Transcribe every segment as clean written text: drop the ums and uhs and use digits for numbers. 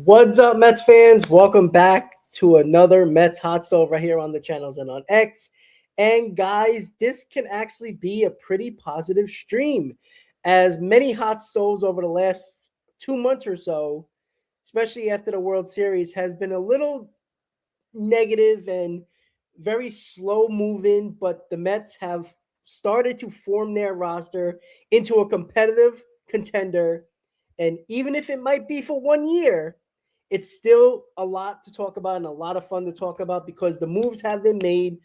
What's up, Mets fans? Welcome back to another Mets Hot Stove right here on the channels and on X. And guys, this can actually be a pretty positive stream, as many hot stoves over the last 2 months or so, especially after the World Series, has been a little negative and very slow moving, but the Mets have started to form their roster into a competitive contender. And even if it might be for 1 year, it's still a lot to talk about and a lot of fun to talk about because the moves have been made.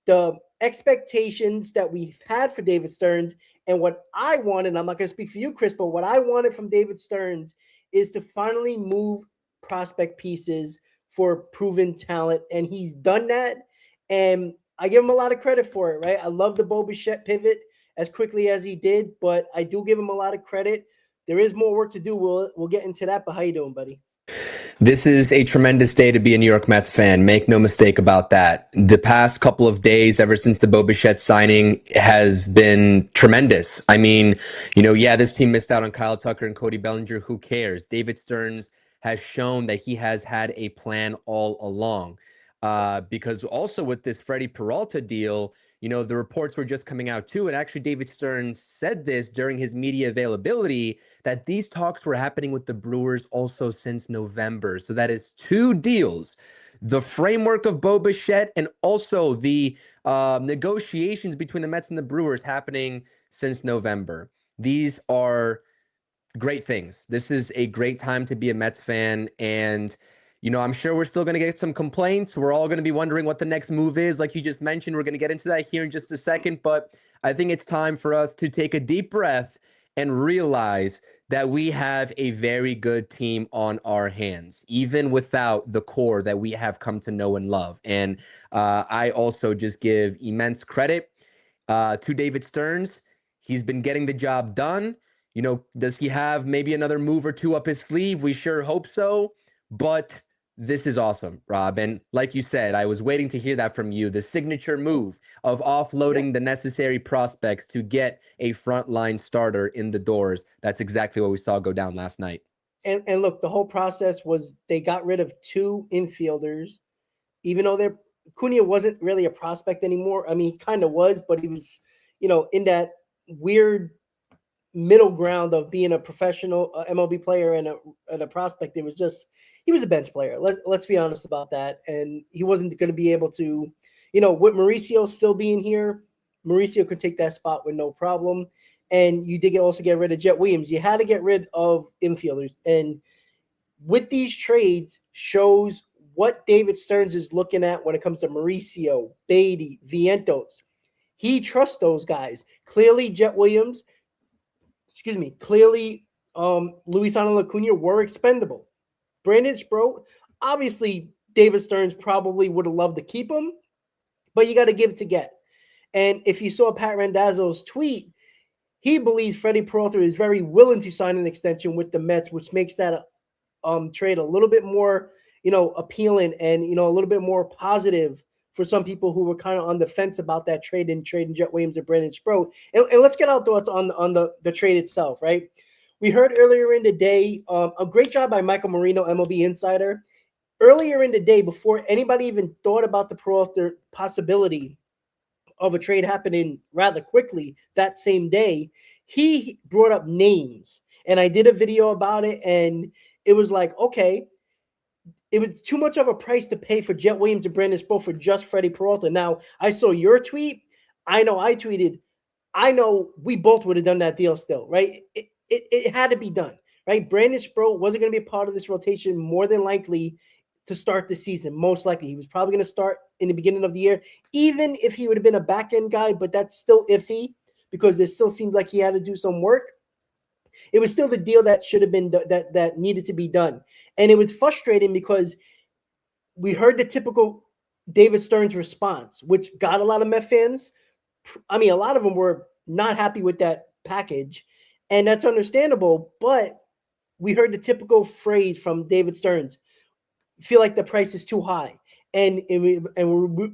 The expectations that we've had for David Stearns and what I wanted, I'm not going to speak for you, Chris, but what I wanted from David Stearns is to finally move prospect pieces for proven talent. And he's done that. And I give him a lot of credit for it, right? I love the Bo Bichette pivot as quickly as he did, but I do give him a lot of credit. There is more work to do. We'll get into that, but how you doing, buddy? This is a tremendous day to be a New York Mets fan. Make no mistake about that. The past couple of days, ever since the Bo Bichette signing, has been tremendous. I mean, this team missed out on Kyle Tucker and Cody Bellinger. Who cares? David Stearns has shown that he has had a plan all along. Because also with this Freddy Peralta deal, the reports were just coming out too. And actually, David Stearns said this during his media availability that these talks were happening with the Brewers also since November. So that is two deals. The framework of Bo Bichette and also the negotiations between the Mets and the Brewers happening since November. These are great things. This is a great time to be a Mets fan. And I'm sure we're still going to get some complaints. We're all going to be wondering what the next move is. Like you just mentioned, we're going to get into that here in just a second. But I think it's time for us to take a deep breath and realize that we have a very good team on our hands, even without the core that we have come to know and love. And I also just give immense credit to David Stearns. He's been getting the job done. Does he have maybe another move or two up his sleeve? We sure hope so. But this is awesome, Rob. And like you said, I was waiting to hear that from you. The signature move of offloading the necessary prospects to get a frontline starter in the doors. That's exactly what we saw go down last night. And look, the whole process was they got rid of two infielders, even though Cunha wasn't really a prospect anymore. I mean, he kind of was, but he was, in that weird middle ground of being a professional MLB player and a prospect. It was just he was a bench player. Let's be honest about that. And he wasn't going to be able to, with Mauricio still being here, Mauricio could take that spot with no problem. And you did also get rid of Jet Williams. You had to get rid of infielders. And with these trades shows what David Stearns is looking at when it comes to Mauricio, Beatty, Vientos. He trusts those guys. Clearly, Luis Angel Acuna were expendable. Brandon Sproat, obviously, David Stearns probably would have loved to keep him, but you got to give to get. And if you saw Pat Randazzo's tweet, he believes Freddy Peralta is very willing to sign an extension with the Mets, which makes that trade a little bit more, appealing and, a little bit more positive for some people who were kind of on the fence about that trade and trading Jet Williams and Brandon Sproat. And let's get our thoughts on the trade itself, right? We heard earlier in the day, a great job by Michael Marino, MLB Insider. Earlier in the day, before anybody even thought about the Peralta possibility of a trade happening rather quickly that same day, he brought up names. And I did a video about it, and it was like, okay, it was too much of a price to pay for Jet Williams and Brandon Sproat for just Freddy Peralta. Now, I saw your tweet. I know I tweeted. I know we both would have done that deal still, right? It had to be done, right? Brandon Sproat wasn't going to be a part of this rotation more than likely to start the season. Most likely. He was probably going to start in the beginning of the year, even if he would have been a back-end guy, but that's still iffy because it still seems like he had to do some work. It was still the deal that should have been that needed to be done. And it was frustrating because we heard the typical David Stearns response, which got a lot of Met fans. I mean, a lot of them were not happy with that package, and that's understandable. But we heard the typical phrase from David Stearns: "Feel like the price is too high." And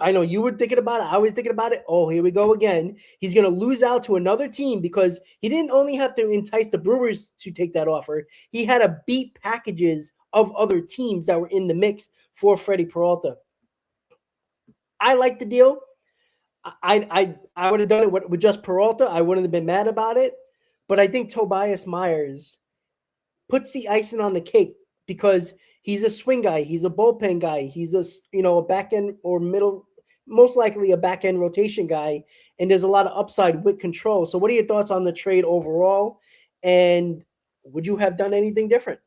I know you were thinking about it. I was thinking about it. Oh, here we go again. He's going to lose out to another team because he didn't only have to entice the Brewers to take that offer. He had to beat packages of other teams that were in the mix for Freddy Peralta. I like the deal. I would have done it with just Peralta. I wouldn't have been mad about it. But I think Tobias Myers puts the icing on the cake because he's a swing guy, he's a bullpen guy, he's a back end or middle, most likely a back end rotation guy, and there's a lot of upside with control. So, what are your thoughts on the trade overall? And would you have done anything different?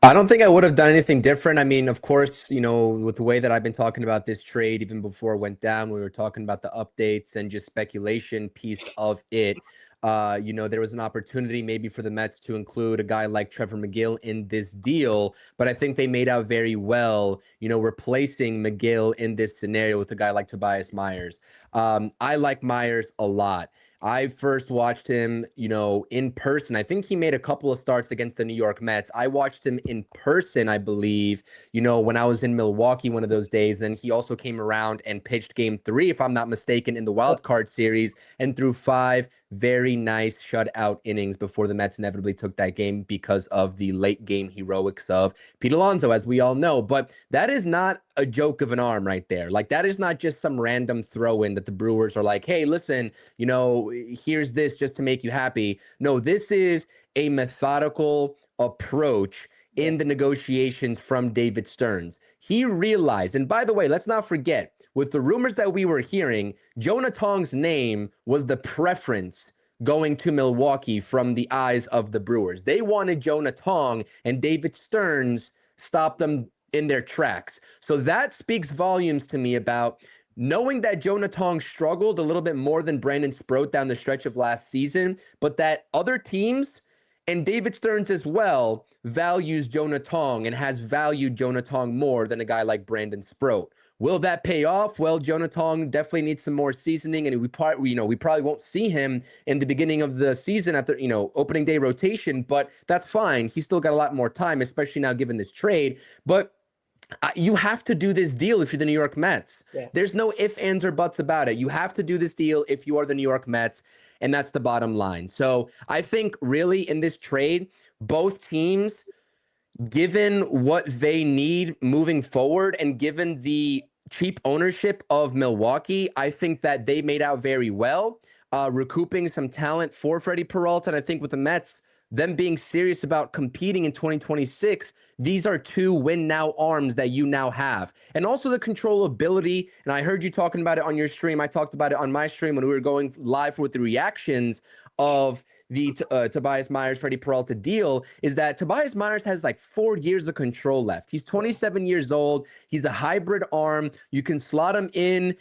I don't think I would have done anything different. I mean, of course, with the way that I've been talking about this trade, even before it went down, we were talking about the updates and just speculation piece of it. There was an opportunity maybe for the Mets to include a guy like Trevor McGill in this deal, but I think they made out very well, replacing McGill in this scenario with a guy like Tobias Myers. I like Myers a lot. I first watched him, in person. I think he made a couple of starts against the New York Mets. I watched him in person, I believe, when I was in Milwaukee one of those days. Then he also came around and pitched game 3, if I'm not mistaken, in the wild card series and threw 5 very nice shutout innings before the Mets inevitably took that game because of the late game heroics of Pete Alonso, as we all know. But that is not a joke of an arm right there. Like, that is not just some random throw in that the Brewers are like, hey, listen, here's this just to make you happy. No, this is a methodical approach in the negotiations from David Stearns. He realized, and by the way, let's not forget, with the rumors that we were hearing, Jonah Tong's name was the preference going to Milwaukee from the eyes of the Brewers. They wanted Jonah Tong, and David Stearns stopped them in their tracks. So that speaks volumes to me about knowing that Jonah Tong struggled a little bit more than Brandon Sproat down the stretch of last season, but that other teams and David Stearns as well values Jonah Tong and has valued Jonah Tong more than a guy like Brandon Sproat. Will that pay off? Well, Jonah Tong definitely needs some more seasoning, and we probably won't see him in the beginning of the season at the opening day rotation, but that's fine. He's still got a lot more time, especially now given this trade. But you have to do this deal if you're the New York Mets. Yeah. There's no ifs, ands, or buts about it. You have to do this deal if you are the New York Mets, and that's the bottom line. So I think really in this trade, both teams, given what they need moving forward and given the cheap ownership of Milwaukee, I think that they made out very well, recouping some talent for Freddy Peralta. And I think with the Mets, them being serious about competing in 2026, these are 2 win now arms that you now have. And also the controllability. And I heard you talking about it on your stream. I talked about it on my stream when we were going live with the reactions of the Tobias Myers, Freddy Peralta deal, is that Tobias Myers has like 4 years of control left. He's 27 years old. He's a hybrid arm. You can slot him in,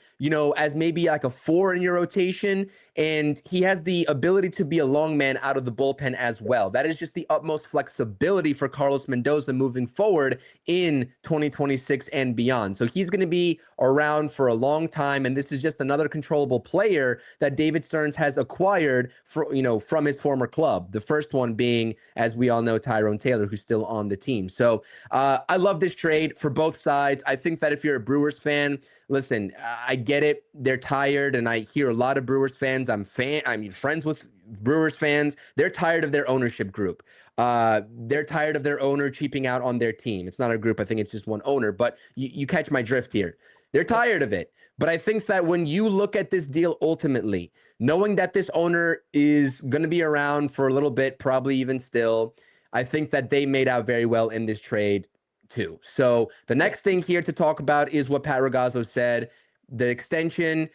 as maybe like a 4 in your rotation. And he has the ability to be a long man out of the bullpen as well. That is just the utmost flexibility for Carlos Mendoza moving forward in 2026 and beyond. So he's going to be around for a long time. And this is just another controllable player that David Stearns has acquired from his former club. The first one being, as we all know, Tyrone Taylor, who's still on the team. So I love this trade for both sides. I think that if you're a Brewers fan, listen, I get it. They're tired, and I hear a lot of Brewers fans. I'm friends with Brewers fans. They're tired of their ownership group. They're tired of their owner cheaping out on their team. It's not a group. I think it's just one owner, but you catch my drift here. They're tired of it. But I think that when you look at this deal ultimately, knowing that this owner is going to be around for a little bit, probably even still, I think that they made out very well in this trade too. So the next thing here to talk about is what Pat Ragazzo said. The extension,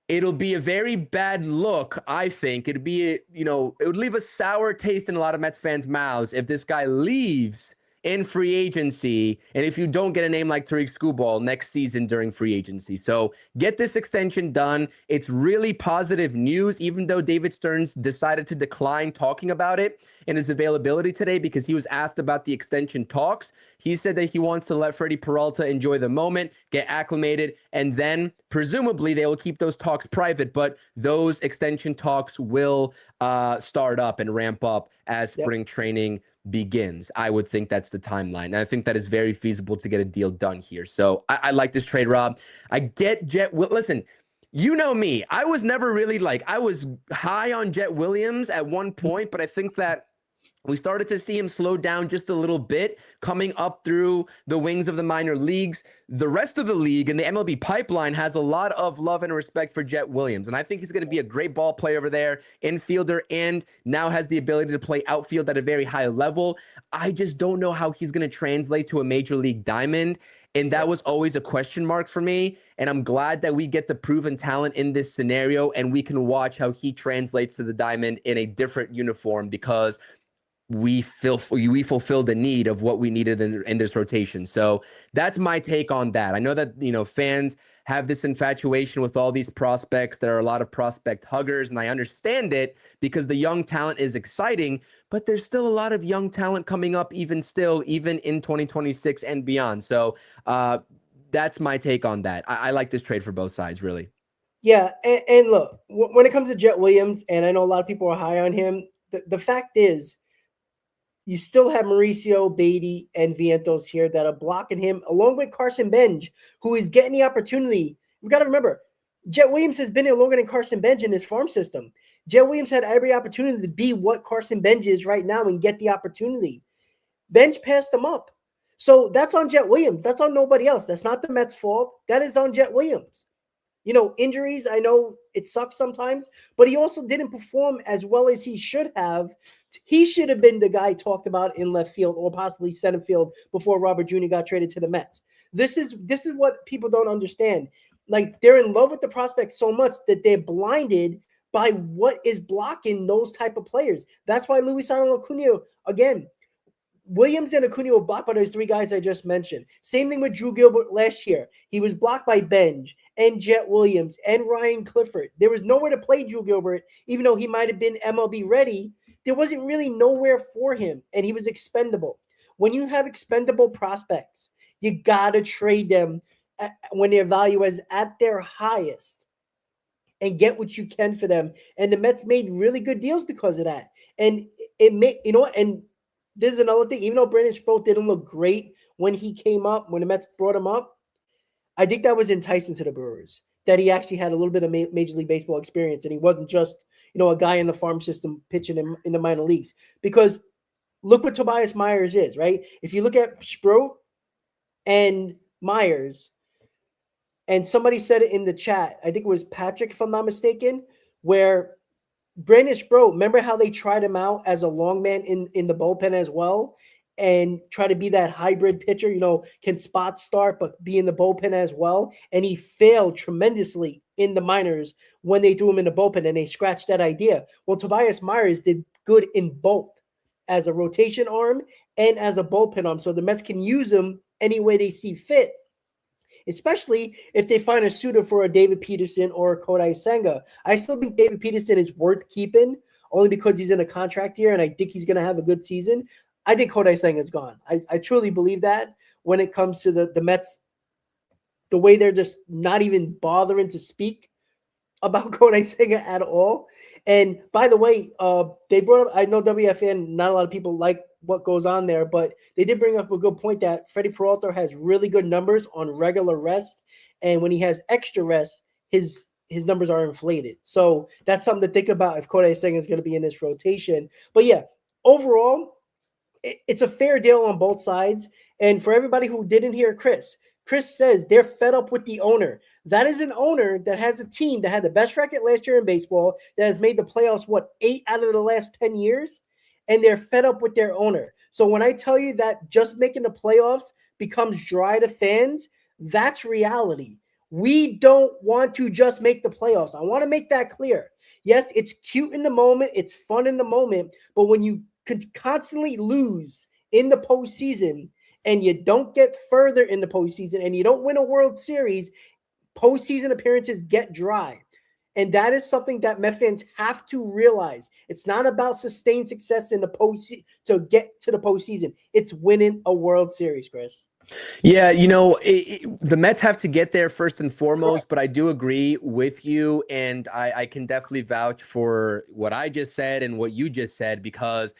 it'll be a very bad look, I think. It'd be, it would leave a sour taste in a lot of Mets fans' mouths if this guy leaves in free agency, and if you don't get a name like Tariq Skubal next season during free agency. So get this extension done. It's really positive news, even though David Stearns decided to decline talking about it in his availability today because he was asked about the extension talks. He said that he wants to let Freddy Peralta enjoy the moment, get acclimated, and then presumably they will keep those talks private, but those extension talks will start up and ramp up as spring training begins. I would think that's the timeline. And I think that is very feasible to get a deal done here. So I like this trade, Rob. I get listen, you know me. I was never really I was high on Jet Williams at one point, but I think that We started to see him slow down just a little bit, coming up through the wings of the minor leagues. The rest of the league and the MLB pipeline has a lot of love and respect for Jet Williams. And I think he's going to be a great ball player over there, infielder, and now has the ability to play outfield at a very high level. I just don't know how he's going to translate to a major league diamond. And that was always a question mark for me. And I'm glad that we get the proven talent in this scenario and we can watch how he translates to the diamond in a different uniform, because we fulfilled the need of what we needed in this rotation. So that's my take on that. I know that, fans have this infatuation with all these prospects. There are a lot of prospect huggers, and I understand it because the young talent is exciting, but there's still a lot of young talent coming up even in 2026 and beyond. So that's my take on that. I like this trade for both sides, really. Yeah, and look, when it comes to Jet Williams, and I know a lot of people are high on him, the fact is, you still have Mauricio, Beatty, and Vientos here that are blocking him, along with Carson Benj, who is getting the opportunity. We got to remember, Jet Williams has been here longer than Carson Benj in his farm system. Jet Williams had every opportunity to be what Carson Benj is right now and get the opportunity. Benj passed him up. So that's on Jet Williams. That's on nobody else. That's not the Mets' fault. That is on Jet Williams. Injuries, I know it sucks sometimes, but he also didn't perform as well as he should have. He should have been the guy talked about in left field or possibly center field before Robert Jr. got traded to the Mets. This is what people don't understand. Like, they're in love with the prospect so much that they're blinded by what is blocking those type of players. That's why Luis Acuna, again, Williams and Acuna were blocked by those three guys I just mentioned. Same thing with Drew Gilbert last year. He was blocked by Benj and Jet Williams and Ryan Clifford. There was nowhere to play Drew Gilbert, even though he might have been MLB ready. There wasn't really nowhere for him, and he was expendable. When you have expendable prospects, you got to trade them when their value is at their highest and get what you can for them. And the Mets made really good deals because of that. And it made, and this is another thing. Even though Brandon Sproat didn't look great when he came up, when the Mets brought him up, I think that was enticing to the Brewers, that he actually had a little bit of Major League Baseball experience, and he wasn't just, a guy in the farm system pitching in the minor leagues. Because look what Tobias Myers is, right? If you look at Sproat and Myers, and somebody said it in the chat, I think it was Patrick, if I'm not mistaken, where Brandon Sproat, remember how they tried him out as a long man in the bullpen as well, and try to be that hybrid pitcher, can spot start but be in the bullpen as well. And he failed tremendously in the minors when they threw him in the bullpen and they scratched that idea. Well, Tobias Myers did good in both, as a rotation arm and as a bullpen arm. So the Mets can use him any way they see fit, especially if they find a suitor for a David Peterson or a Kodai Senga. I still think David Peterson is worth keeping, only because he's in a contract year and I think he's going to have a good season. I think Kodai Senga is gone. I truly believe that when it comes to the Mets, the way they're just not even bothering to speak about Kodai Senga at all. And by the way, they brought up, I know WFN, not a lot of people like what goes on there, but they did bring up a good point that Freddy Peralta has really good numbers on regular rest. And when he has extra rest, his numbers are inflated. So that's something to think about if Kodai Senga is going to be in this rotation. But yeah, overall, it's a fair deal on both sides. And for everybody who didn't hear Chris says they're fed up with the owner. That is an owner that has a team that had the best record last year in baseball, that has made the playoffs, 8 out of the last 10 years, and they're fed up with their owner. So when I tell you that just making the playoffs becomes dry to fans, that's reality. We don't want to just make the playoffs. I want to make that clear. Yes, it's cute in the moment. It's fun in the moment. But when you constantly lose in the postseason and you don't get further in the postseason and you don't win a World Series, postseason appearances get dry. And that is something that Met fans have to realize. It's not about sustained success in the postseason to get to the postseason. It's winning a World Series, Chris. Yeah, the Mets have to get there first and foremost, but I do agree with you, and I can definitely vouch for what I just said and what you just said, because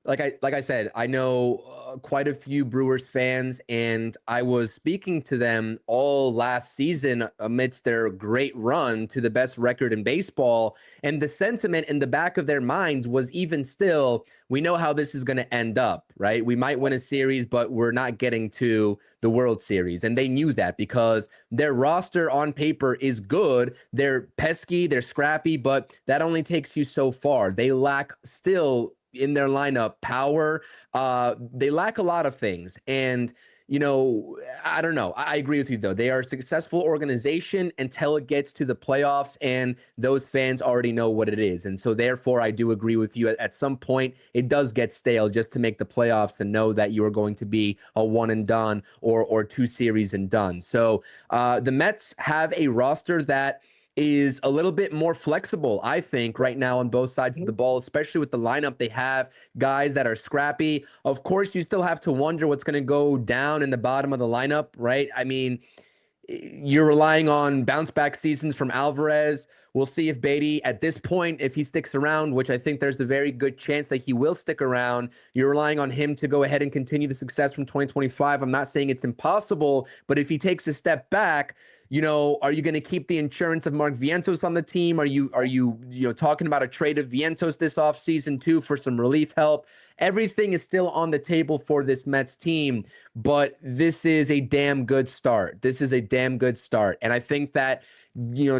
like I said, I know quite a few Brewers fans, and I was speaking to them all last season amidst their great run to the best record in baseball. And the sentiment in the back of their minds was even still, we know how this is going to end up, right? We might win a series, but we're not getting to the World Series. And they knew that because their roster on paper is good. They're pesky, they're scrappy, but that only takes you so far. They lack still in their lineup power. They lack a lot of things. And, I don't know. I agree with you, though. They are a successful organization until it gets to the playoffs, and those fans already know what it is. And so, therefore, I do agree with you. At some point, it does get stale just to make the playoffs and know that you are going to be a one and done or two series and done. So, the Mets have a roster that is a little bit more flexible, I think, right now on both sides of the ball, especially with the lineup. They have guys that are scrappy. Of course, you still have to wonder what's going to go down in the bottom of the lineup, right? I mean, you're relying on bounce back seasons from Alvarez. We'll see if Beatty, at this point, if he sticks around, which I think there's a very good chance that he will stick around, you're relying on him to go ahead and continue the success from 2025. I'm not saying it's impossible, but if he takes a step back, are you going to keep the insurance of Mark Vientos on the team? Are you talking about a trade of Vientos this offseason too for some relief help? Everything is still on the table for this Mets team, but this is a damn good start. This is a damn good start. And I think that,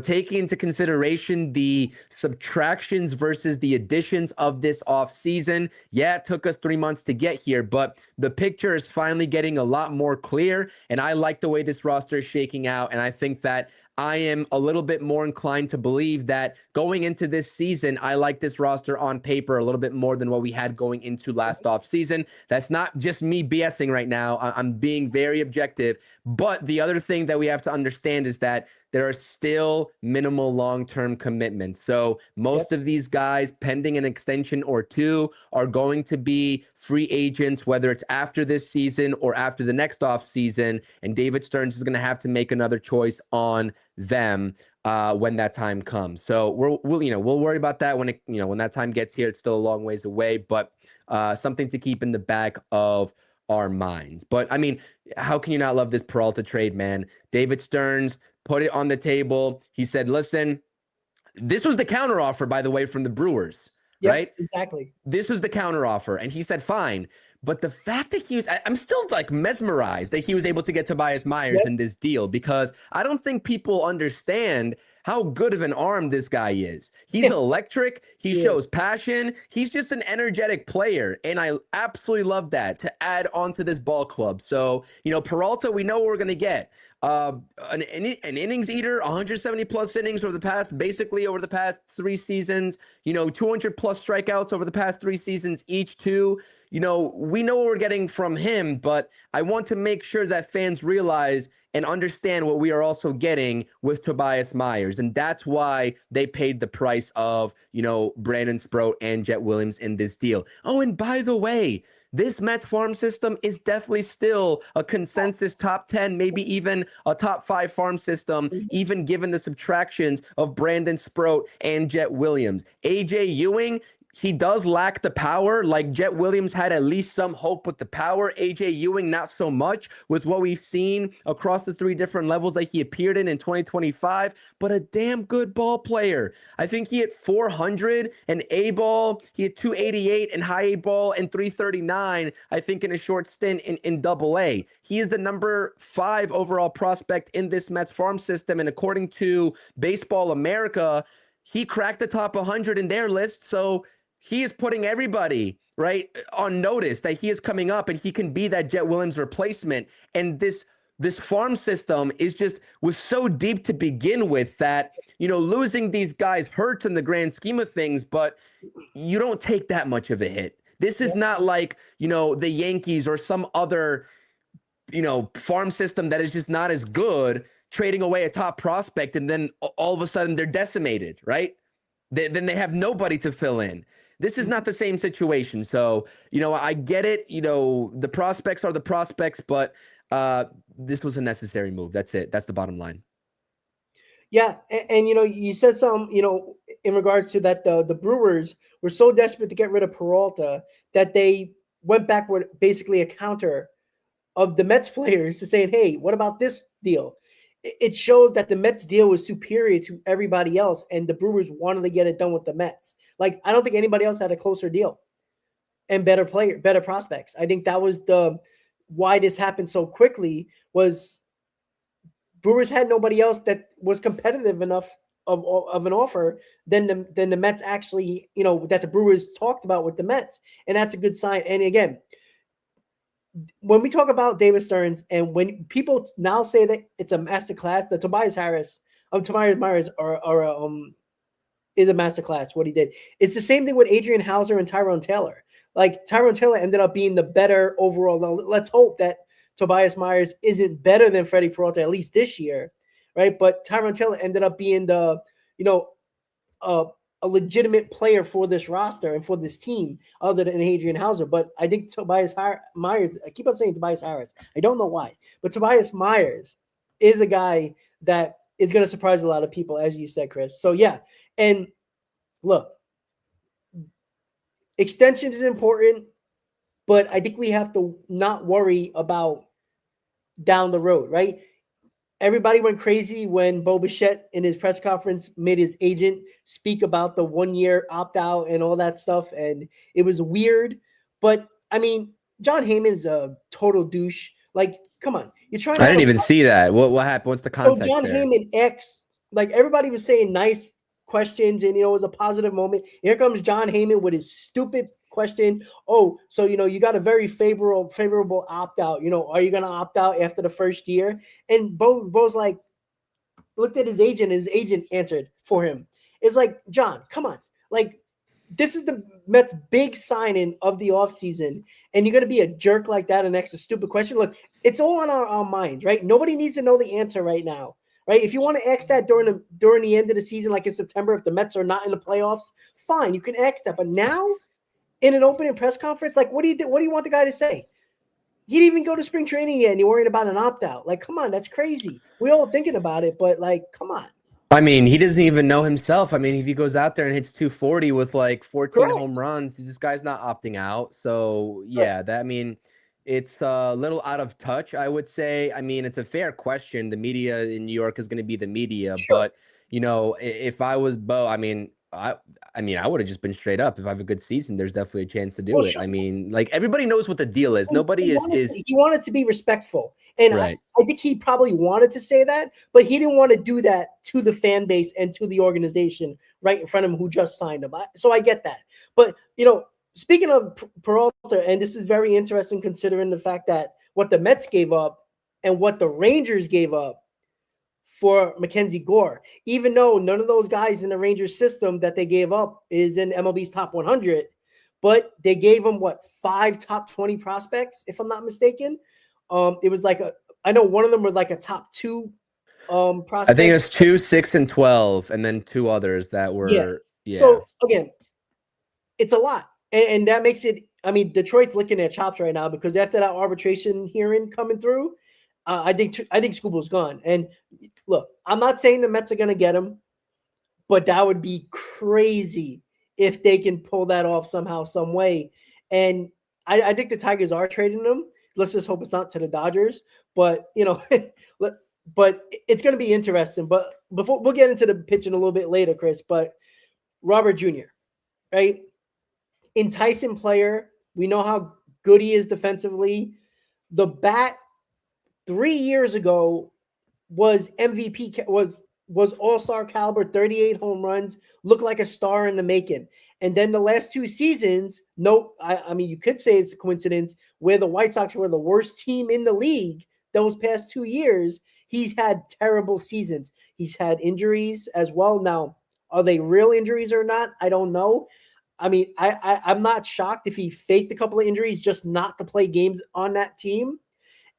taking into consideration the subtractions versus the additions of this offseason, yeah, it took us 3 months to get here, but the picture is finally getting a lot more clear. And I like the way this roster is shaking out. And I think that I am a little bit more inclined to believe that going into this season, I like this roster on paper a little bit more than what we had going into last offseason. That's not just me BSing right now. I'm being very objective. But the other thing that we have to understand is that there are still minimal long-term commitments. So most of these guys, pending an extension or two, are going to be free agents, whether it's after this season or after the next offseason. And David Stearns is going to have to make another choice on them when that time comes. So we'll worry about that when that time gets here. It's still a long ways away, but something to keep in the back of our minds. But I mean, how can you not love this Peralta trade, man? David Stearns put it on the table. He said, listen, this was the counteroffer, by the way, from the Brewers, right? Exactly. This was the counteroffer. And he said, fine. But the fact that I'm still like mesmerized that he was able to get Tobias Myers in this deal, because I don't think people understand how good of an arm this guy is. He's electric. He shows passion. He's just an energetic player. And I absolutely love that to add onto this ball club. So, Peralta, we know what we're going to get. An innings eater, 170 plus innings over the past 3 seasons, 200 plus strikeouts over the past 3 seasons, each two. We know what we're getting from him, but I want to make sure that fans realize and understand what we are also getting with Tobias Myers. And that's why they paid the price of, Brandon Sproat and Jet Williams in this deal. Oh, and by the way, this Mets farm system is definitely still a consensus top 10, maybe even a top 5 farm system, even given the subtractions of Brandon Sproat and Jet Williams. AJ Ewing, he does lack the power. Like Jet Williams had at least some hope with the power. AJ Ewing, not so much with what we've seen across the 3 different levels that he appeared in 2025, but a damn good ball player. I think he hit 400 and A ball. He had 288 and high A ball and 339, I think, in a short stint in double A. He is the number 5 overall prospect in this Mets farm system. And according to Baseball America, he cracked the top 100 in their list. So he is putting everybody right on notice that he is coming up and he can be that Jet Williams replacement. And this farm system was so deep to begin with that, losing these guys hurts in the grand scheme of things, but you don't take that much of a hit. This is not like, the Yankees or some other, farm system that is just not as good, trading away a top prospect and then all of a sudden they're decimated, right? Then they have nobody to fill in. This is not the same situation. So, I get it. The prospects are the prospects, but this was a necessary move. That's it. That's the bottom line. Yeah. And you said something, in regards to that the Brewers were so desperate to get rid of Peralta that they went back with basically a counter of the Mets players to saying, hey, what about this deal? It shows that the Mets deal was superior to everybody else, and the Brewers wanted to get it done with the Mets. Like, I don't think anybody else had a closer deal and better prospects. I think that was the why this happened so quickly was Brewers had nobody else that was competitive enough of an offer than the Mets actually, that the Brewers talked about with the Mets. And that's a good sign. And again, when we talk about David Stearns and when people now say that it's a masterclass, the Tobias Myers is a masterclass what he did. It's the same thing with Adrian Hauser and Tyrone Taylor. Like Tyrone Taylor ended up being the better overall. Now, let's hope that Tobias Myers isn't better than Freddy Peralta, at least this year, right? But Tyrone Taylor ended up being the, a legitimate player for this roster and for this team other than Adrian Hauser. But I think Tobias Myers, I keep on saying Tobias Harris. I don't know why, but Tobias Myers is a guy that is going to surprise a lot of people, as you said, Chris. So, yeah. And look, extension is important, but I think we have to not worry about down the road, right? Everybody went crazy when Bo Bichette in his press conference made his agent speak about the 1-year opt-out and all that stuff, and it was weird. But, I mean, John Heyman's a total douche. Like, come on. You're trying to I have didn't even see that. What happened? What's the So context John there? Heyman like everybody was saying nice questions and, it was a positive moment. Here comes John Heyman with his stupid question. Oh, so, you got a very favorable opt-out. Are you going to opt out after the first year? And Bo's like, looked at his agent, and his agent answered for him. It's like, John, come on. Like, this is the Mets' big signing of the offseason, and you're going to be a jerk like that and ask a stupid question. Look, it's all on our minds, right? Nobody needs to know the answer right now, right? If you want to ask that during the end of the season, like in September, if the Mets are not in the playoffs, fine, you can ask that. But now, in an opening press conference, like, what do you want the guy to say? He didn't even go to spring training yet, and you're worried about an opt-out. Like, come on, that's crazy. We're all thinking about it, but, like, come on. I mean, he doesn't even know himself. I mean, if he goes out there and hits 240 with like 14 Correct. home runs, this guy's not opting out. So, Correct. yeah, it's a little out of touch, I would say. I mean, it's a fair question. The media in New York is going to be the media, Sure. but if I was Bo, I would have just been straight up. If I have a good season, there's definitely a chance to do Well, it. sure. I mean, like everybody knows what the deal is. He Nobody he wanted to be respectful, and right. I think he probably wanted to say that, but he didn't want to do that to the fan base and to the organization right in front of him who just signed him. So I get that, but speaking of Peralta, and this is very interesting considering the fact that what the Mets gave up and what the Rangers gave up for Mackenzie Gore, even though none of those guys in the Rangers system that they gave up is in MLB's top 100. But they gave him 5 top 20 prospects, if I'm not mistaken. It was like I know one of them was like a top 2 prospect. I think it was 2, 6, and 12, and then 2 others that were So again, it's a lot, and that makes it. I mean, Detroit's licking their chops right now because after that arbitration hearing coming through, I think Scooble's gone. And look, I'm not saying the Mets are going to get him, but that would be crazy if they can pull that off somehow, some way. And I think the Tigers are trading them. Let's just hope it's not to the Dodgers. But, but it's going to be interesting. But before we'll get into the pitching a little bit later, Chris, but Robert Jr., right? Enticing player. We know how good he is defensively. The bat 3 years ago was MVP, was all-star caliber, 38 home runs, looked like a star in the making. And then the last 2 seasons, I mean, you could say it's a coincidence, where the White Sox were the worst team in the league those past 2 years, he's had terrible seasons. He's had injuries as well. Now, are they real injuries or not? I don't know. I mean, I'm not shocked if he faked a couple of injuries just not to play games on that team.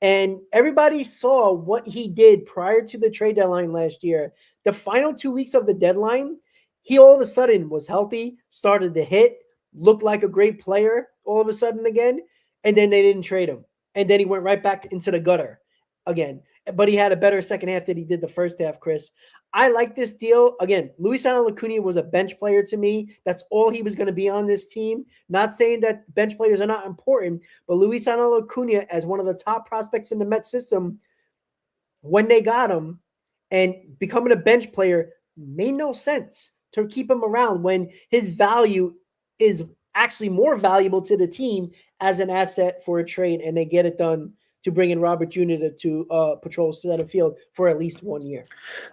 And everybody saw what he did prior to the trade deadline last year. The final 2 weeks of the deadline, he all of a sudden was healthy, started to hit, looked like a great player all of a sudden again, and then they didn't trade him. And then he went right back into the gutter again. but he had a better second half than he did the first half, Chris. I like this deal. Again, Luisano Acuna was a bench player to me. That's all he was going to be on this team. Not saying that bench players are not important, but Luisano Acuna, as one of the top prospects in the Mets system, when they got him and becoming a bench player made no sense to keep him around when his value is actually more valuable to the team as an asset for a trade, and they get it done to bring in Robert Jr. to patrol center field for at least 1 year.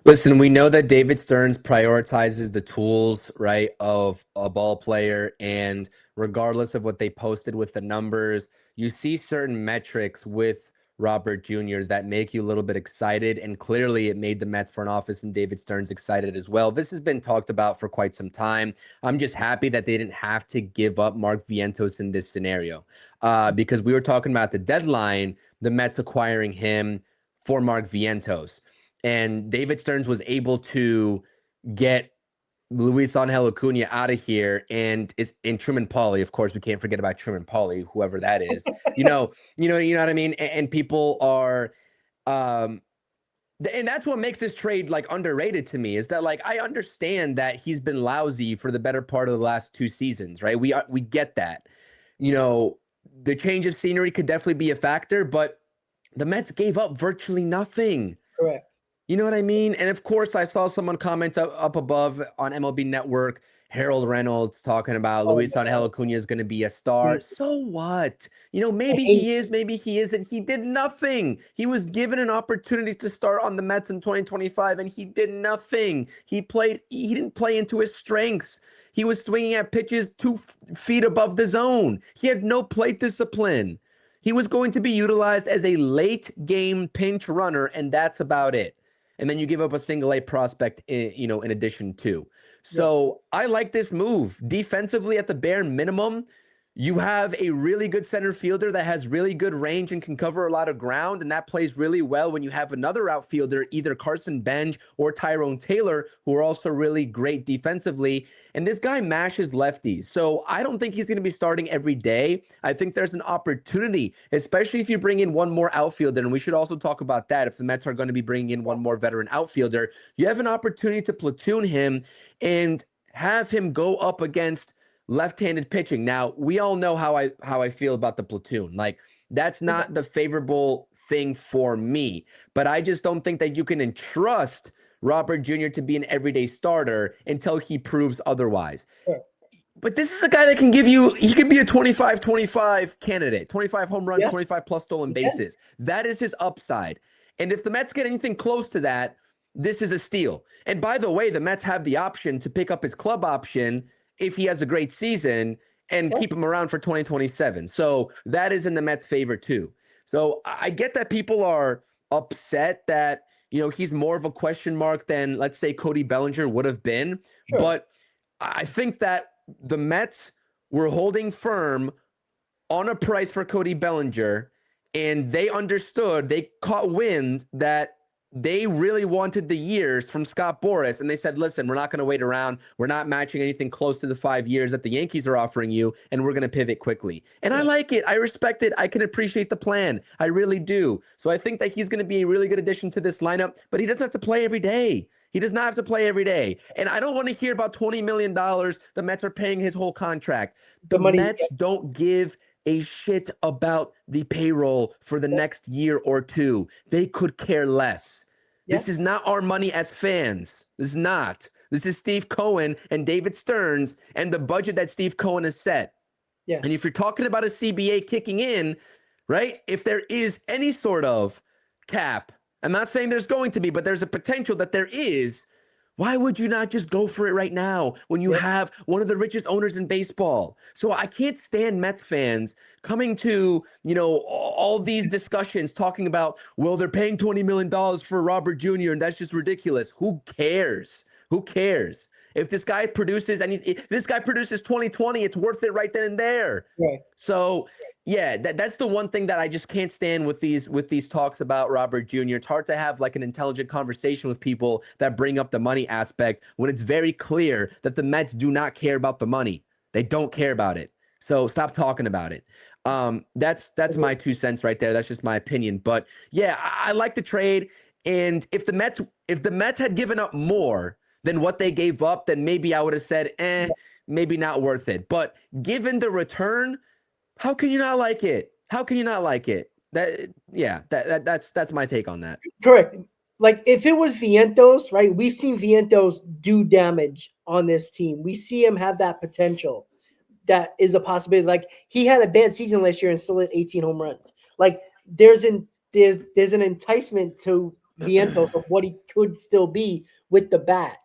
Listen, we know that David Stearns prioritizes the tools, right, of a ball player, and regardless of what they posted with the numbers, you see certain metrics with Robert Jr. that make you a little bit excited, and clearly it made the Mets front office and David Stearns excited as well. This has been talked about for quite some time. I'm just happy that they didn't have to give up Mark Vientos in this scenario, because we were talking about the deadline, the Mets acquiring him for Mark Vientos. And David Stearns was able to get Luis Angel Acuna out of here, and is in Truman Pauly. Of course, we can't forget about Truman Pauly, whoever that is. You know what I mean. And people are, and that's what makes this trade like underrated to me. Is that like I understand that he's been lousy for the better part of the last 2 seasons, right? We get that. The change of scenery could definitely be a factor, but the Mets gave up virtually nothing. Correct. You know what I mean? And of course, I saw someone comment up above on MLB Network, Harold Reynolds talking about Luis Angel Acuna is going to be a star. So what? Maybe he is, maybe he isn't. He did nothing. He was given an opportunity to start on the Mets in 2025, and he did nothing. He didn't play into his strengths. He was swinging at pitches 2 feet above the zone. He had no plate discipline. He was going to be utilized as a late game pinch runner, and that's about it. And then you give up a single A prospect, in addition to. So I like this move. Defensively, at the bare minimum, you have a really good center fielder that has really good range and can cover a lot of ground, and that plays really well when you have another outfielder, either Carson Bench or Tyrone Taylor, who are also really great defensively. And this guy mashes lefties, so I don't think he's going to be starting every day. I think there's an opportunity, especially if you bring in one more outfielder, and we should also talk about that. If the Mets are going to be bringing in one more veteran outfielder, you have an opportunity to platoon him and have him go up against left-handed pitching. Now, we all know how I feel about the platoon. Like, that's not the favorable thing for me, but I just don't think that you can entrust Robert Jr. to be an everyday starter until he proves otherwise. But this is a guy that can he could be a 25-25 candidate, 25 home runs, 25 plus stolen bases. That is his upside. And if the Mets get anything close to that, this is a steal. And by the way, the Mets have the option to pick up his club option if he has a great season and keep him around for 2027. So that is in the Mets' favor too. So I get that people are upset that, he's more of a question mark than, let's say, Cody Bellinger would have been. Sure. But I think that the Mets were holding firm on a price for Cody Bellinger, and they understood, they caught wind that they really wanted the years from Scott Boras, and they said, listen, we're not going to wait around. We're not matching anything close to the 5 years that the Yankees are offering you, and we're going to pivot quickly. And I like it. I respect it. I can appreciate the plan. I really do. So I think that he's going to be a really good addition to this lineup, but he doesn't have to play every day. He does not have to play every day. And I don't want to hear about $20 million the Mets are paying his whole contract. The Mets don't give a shit about the payroll for the next year or two. They could care less. This is not our money as fans. This is not. This is Steve Cohen and David Stearns and the budget that Steve Cohen has set. Yeah. And if you're talking about a CBA kicking in, right, if there is any sort of cap, I'm not saying there's going to be, but there's a potential that there is. Why would you not just go for it right now when you have one of the richest owners in baseball? So I can't stand Mets fans coming to, all these discussions talking about, well, they're paying $20 million for Robert Jr. and that's just ridiculous. Who cares? Who cares? If this guy produces 2020, it's worth it right then and there. Right. So yeah, that's the one thing that I just can't stand with these talks about Robert Jr. It's hard to have like an intelligent conversation with people that bring up the money aspect when it's very clear that the Mets do not care about the money. They don't care about it. So stop talking about it. That's my 2 cents right there. That's just my opinion. But yeah, I like the trade. And if the Mets had given up more than what they gave up, then maybe I would have said, maybe not worth it. But given the return, how can you not like it? How can you not like it? That's my take on that. Correct. Like if it was Vientos, right? We've seen Vientos do damage on this team. We see him have that potential. That is a possibility. Like he had a bad season last year and still hit 18 home runs. Like there's an enticement to Vientos of what he could still be with the bat.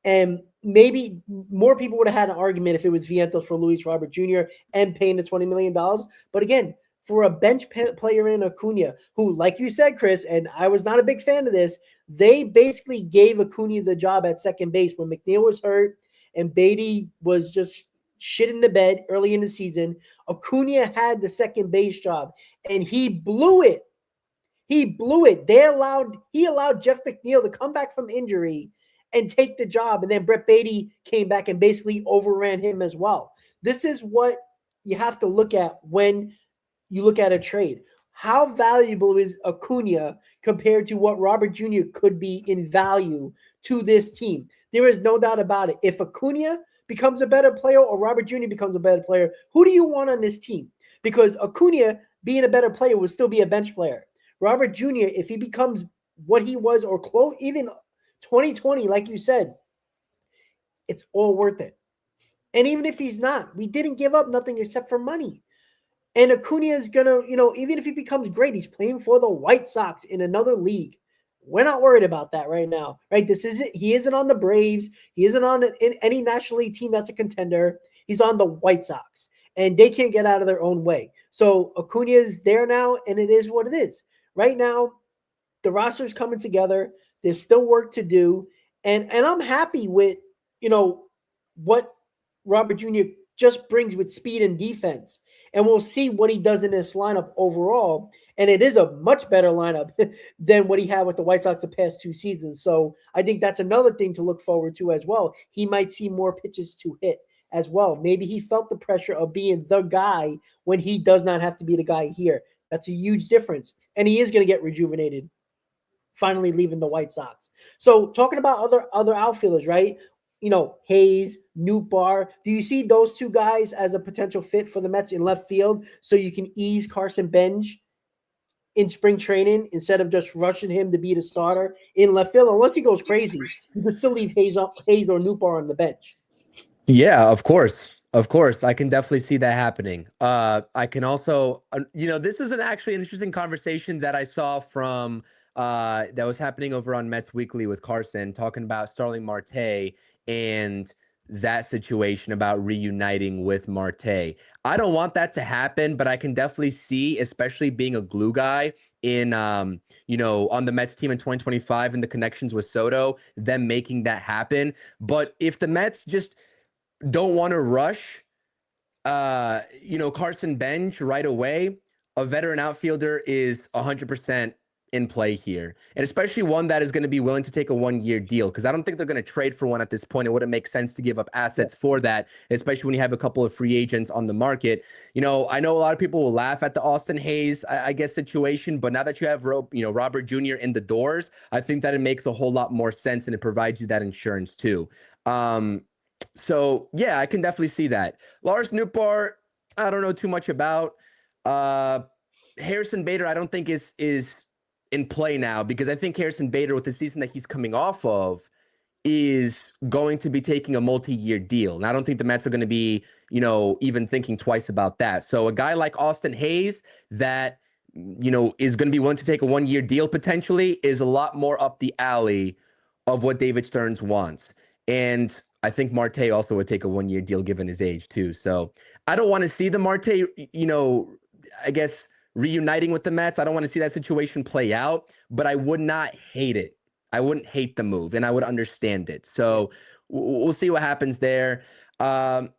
And maybe more people would have had an argument if it was Vientos for Luis Robert Jr. and paying the $20 million. But again, for a bench player in Acuna, who, like you said, Chris, and I was not a big fan of this, they basically gave Acuna the job at second base when McNeil was hurt and Beatty was just shit in the bed early in the season. Acuna had the second base job, and he blew it. He blew it. He allowed Jeff McNeil to come back from injury and take the job, and then Brett Beatty came back and basically overran him as well. This is what you have to look at when you look at a trade. How valuable is Acuna compared to what Robert Jr. could be in value to this team? There is no doubt about it. If Acuna becomes a better player or Robert Jr. becomes a better player, who do you want on this team? Because Acuna being a better player will still be a bench player. Robert Jr., if he becomes what he was or close, even 2020, like you said, it's all worth it. And even if he's not, we didn't give up nothing except for money. And Acuna is going to, even if he becomes great, he's playing for the White Sox in another league. We're not worried about that right now, right? He isn't on the Braves. He isn't on any National League team that's a contender. He's on the White Sox, and they can't get out of their own way. So Acuna is there now, and it is what it is. Right now, the roster's coming together. There's still work to do, and I'm happy with, what Robert Jr. just brings with speed and defense. And we'll see what he does in this lineup overall. And it is a much better lineup than what he had with the White Sox the past 2 seasons. So I think that's another thing to look forward to as well. He might see more pitches to hit as well. Maybe he felt the pressure of being the guy when he does not have to be the guy here. That's a huge difference. And he is going to get rejuvenated, finally leaving the White Sox. So talking about other outfielders, right? Hayes, Nootbaar. Do you see those two guys as a potential fit for the Mets in left field so you can ease Carson Bench in spring training instead of just rushing him to be the starter in left field? Unless he goes crazy, you can still leave Hayes or Nootbaar on the bench. Yeah, of course. Of course, I can definitely see that happening. I can also, this was actually an interesting conversation that I saw from that was happening over on Mets Weekly with Carson, talking about Starling Marte and that situation about reuniting with Marte. I don't want that to happen, but I can definitely see, especially being a glue guy in, on the Mets team in 2025 and the connections with Soto, them making that happen. But if the Mets just don't want to rush, Carson Bench right away, a veteran outfielder is 100% in play here. And especially one that is going to be willing to take a 1-year deal, because I don't think they're going to trade for one at this point. It wouldn't make sense to give up assets for that, especially when you have a couple of free agents on the market. I know a lot of people will laugh at the Austin Hayes, I guess, situation, but now that you have Robert Jr. in the doors, I think that it makes a whole lot more sense and it provides you that insurance too. So yeah, I can definitely see that. Lars Nootbaar, I don't know too much about. Harrison Bader, I don't think is in play now, because I think Harrison Bader, with the season that he's coming off of, is going to be taking a multi-year deal. And I don't think the Mets are going to be, even thinking twice about that. So a guy like Austin Hayes that, is going to be willing to take a 1-year deal potentially is a lot more up the alley of what David Stearns wants. And I think Marte also would take a 1-year deal given his age too. So I don't want to see the Marte, I guess, reuniting with the Mets. I don't want to see that situation play out, but I would not hate it. I wouldn't hate the move, and I would understand it. So we'll see what happens there. And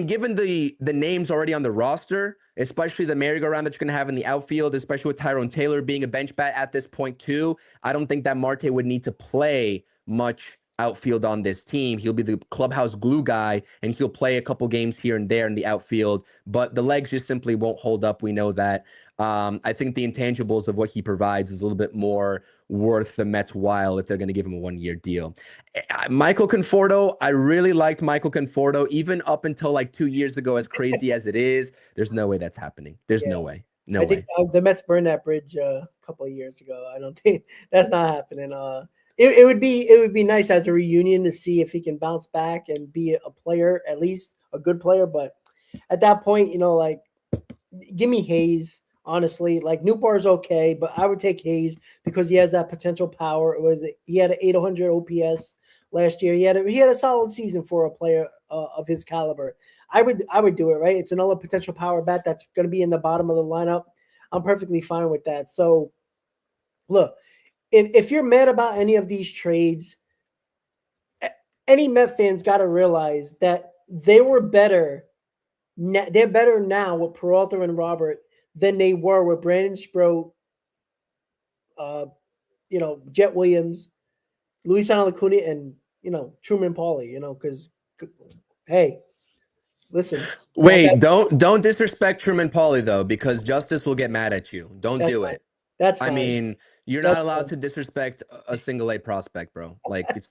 given the names already on the roster, especially the merry-go-round that you're going to have in the outfield, especially with Tyrone Taylor being a bench bat at this point too, I don't think that Marte would need to play much outfield on this team. He'll be the clubhouse glue guy, and he'll play a couple games here and there in the outfield, but the legs just simply won't hold up. We know that. I think the intangibles of what he provides is a little bit more worth the Mets' while if they're going to give him a 1-year deal. Michael Conforto, I really liked Michael Conforto, even up until like 2 years ago, as crazy as it is. There's no way that's happening. There's no way. No I way. think the Mets burned that bridge a couple of years ago. I don't think that's not happening. It would be nice as a reunion to see if he can bounce back and be a player, at least a good player. But at that point, like, give me Hayes. Honestly, like, Nootbaar's okay, but I would take Hayes because he has that potential power. He had an 800 OPS last year. He had a solid season for a player of his caliber. I would do it, right? It's another potential power bat that's going to be in the bottom of the lineup. I'm perfectly fine with that. So, look, if you're mad about any of these trades, any Met fans got to realize that they were better. They're better now with Peralta and Robert than they were with Brandon Sproat, Jet Williams, Luis Acuna, and Truman Pauly. Because hey, listen. Wait, don't disrespect Truman Pauly though, because Justice will get mad at you. Don't do it. That's fine. I mean, you're not allowed to disrespect a single A prospect, bro. Like, it's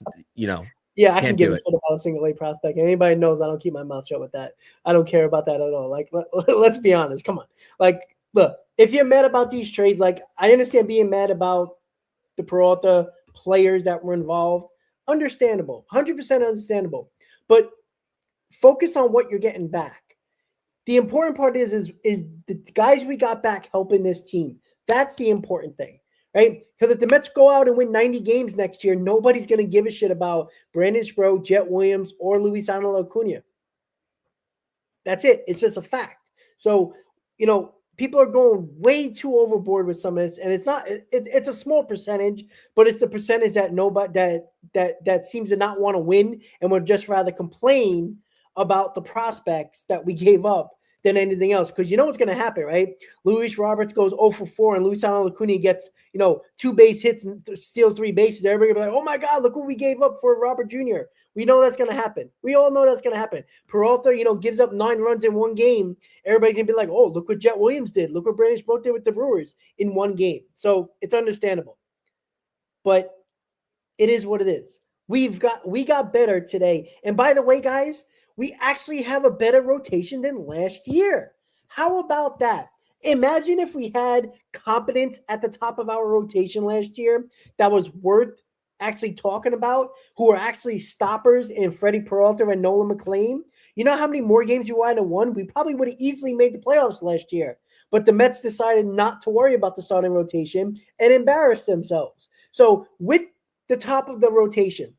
Yeah, I can give a shit about a single A prospect. Anybody knows I don't keep my mouth shut with that. I don't care about that at all. Like, let's be honest. Come on. Like, look, if you're mad about these trades, like, I understand being mad about the Peralta players that were involved. Understandable. 100% understandable. But focus on what you're getting back. The important part is the guys we got back helping this team. That's the important thing, right? Because if the Mets go out and win 90 games next year, nobody's going to give a shit about Brandon Sproat, Jet Williams, or Luis Acuna. That's it. It's just a fact. So, people are going way too overboard with some of this, and it's not. It's a small percentage, but it's the percentage that nobody that seems to not want to win and would just rather complain about the prospects that we gave up than anything else. Because you know what's going to happen, right? Luis Roberts goes 0 for 4, and Luis Acuna gets 2 base hits and steals 3 bases. Everybody will be like, "Oh my God, look what we gave up for Robert Jr." We know that's going to happen. We all know that's going to happen. Peralta, gives up 9 runs in 1 game. Everybody's going to be like, "Oh, look what Jet Williams did. Look what Brandon Sproat did with the Brewers in 1 game." So it's understandable, but it is what it is. We got better today. And by the way, guys, we actually have a better rotation than last year. How about that? Imagine if we had competence at the top of our rotation last year that was worth actually talking about, who are actually stoppers in Freddy Peralta and Nolan McLean. You know how many more games we would have won? We probably would have easily made the playoffs last year. But the Mets decided not to worry about the starting rotation and embarrass themselves. So with the top of the rotation,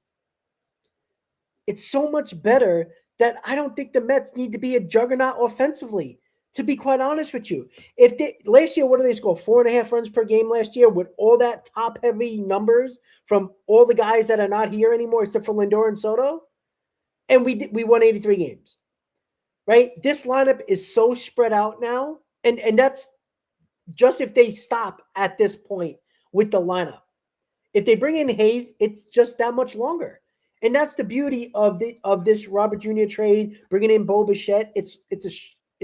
it's so much better that I don't think the Mets need to be a juggernaut offensively, to be quite honest with you. Last year, what did they score? 4.5 runs per game last year with all that top-heavy numbers from all the guys that are not here anymore except for Lindor and Soto? And we won 83 games, right? This lineup is so spread out now, and that's just if they stop at this point with the lineup. If they bring in Hayes, it's just that much longer. And that's the beauty of this Robert Jr. trade, bringing in Bo Bichette. It's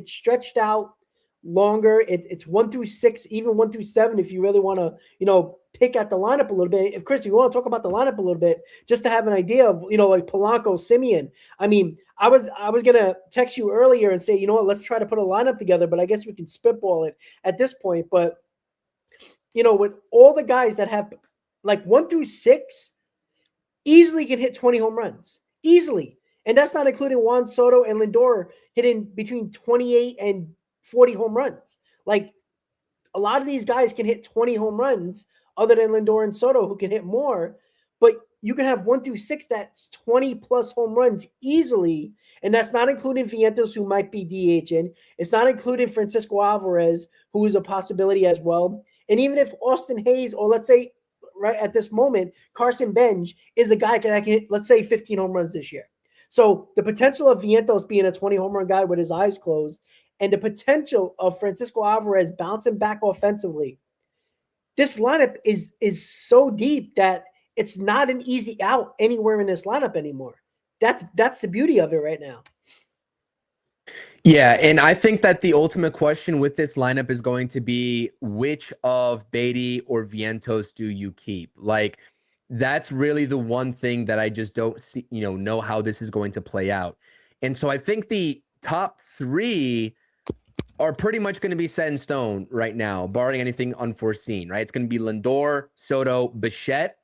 stretched out longer. It's 1 through 6, even 1 through 7. If you really want to, pick at the lineup a little bit. If Chris, you want to talk about the lineup a little bit, just to have an idea of, like Polanco, Simeon. I mean, I was gonna text you earlier and say, you know what, let's try to put a lineup together. But I guess we can spitball it at this point. But with all the guys that have like 1 through 6. Easily can hit 20 home runs. Easily. And that's not including Juan Soto and Lindor hitting between 28 and 40 home runs. Like, a lot of these guys can hit 20 home runs other than Lindor and Soto, who can hit more. But you can have 1 through 6 that's 20-plus home runs easily. And that's not including Vientos, who might be DHing. It's not including Francisco Alvarez, who is a possibility as well. And even if Austin Hayes, or let's say, right at this moment, Carson Benj is a guy that can hit, let's say, 15 home runs this year. So the potential of Vientos being a 20 home run guy with his eyes closed, and the potential of Francisco Alvarez bouncing back offensively, this lineup is so deep that it's not an easy out anywhere in this lineup anymore. That's the beauty of it right now. Yeah, and I think that the ultimate question with this lineup is going to be which of Beatty or Vientos do you keep? Like, that's really the one thing that I just don't see, know how this is going to play out. And so I think the top three are pretty much going to be set in stone right now, barring anything unforeseen, right? It's going to be Lindor, Soto, Bichette,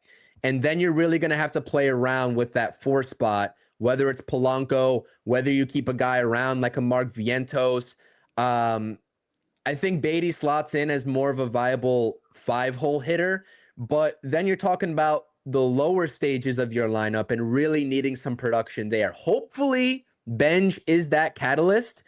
and then you're really going to have to play around with that four spot, whether it's Polanco, whether you keep a guy around like a Mark Vientos. Um, I think Beatty slots in as more of a viable 5-hole hitter, but then you're talking about the lower stages of your lineup and really needing some production there. Hopefully, Benj is that catalyst.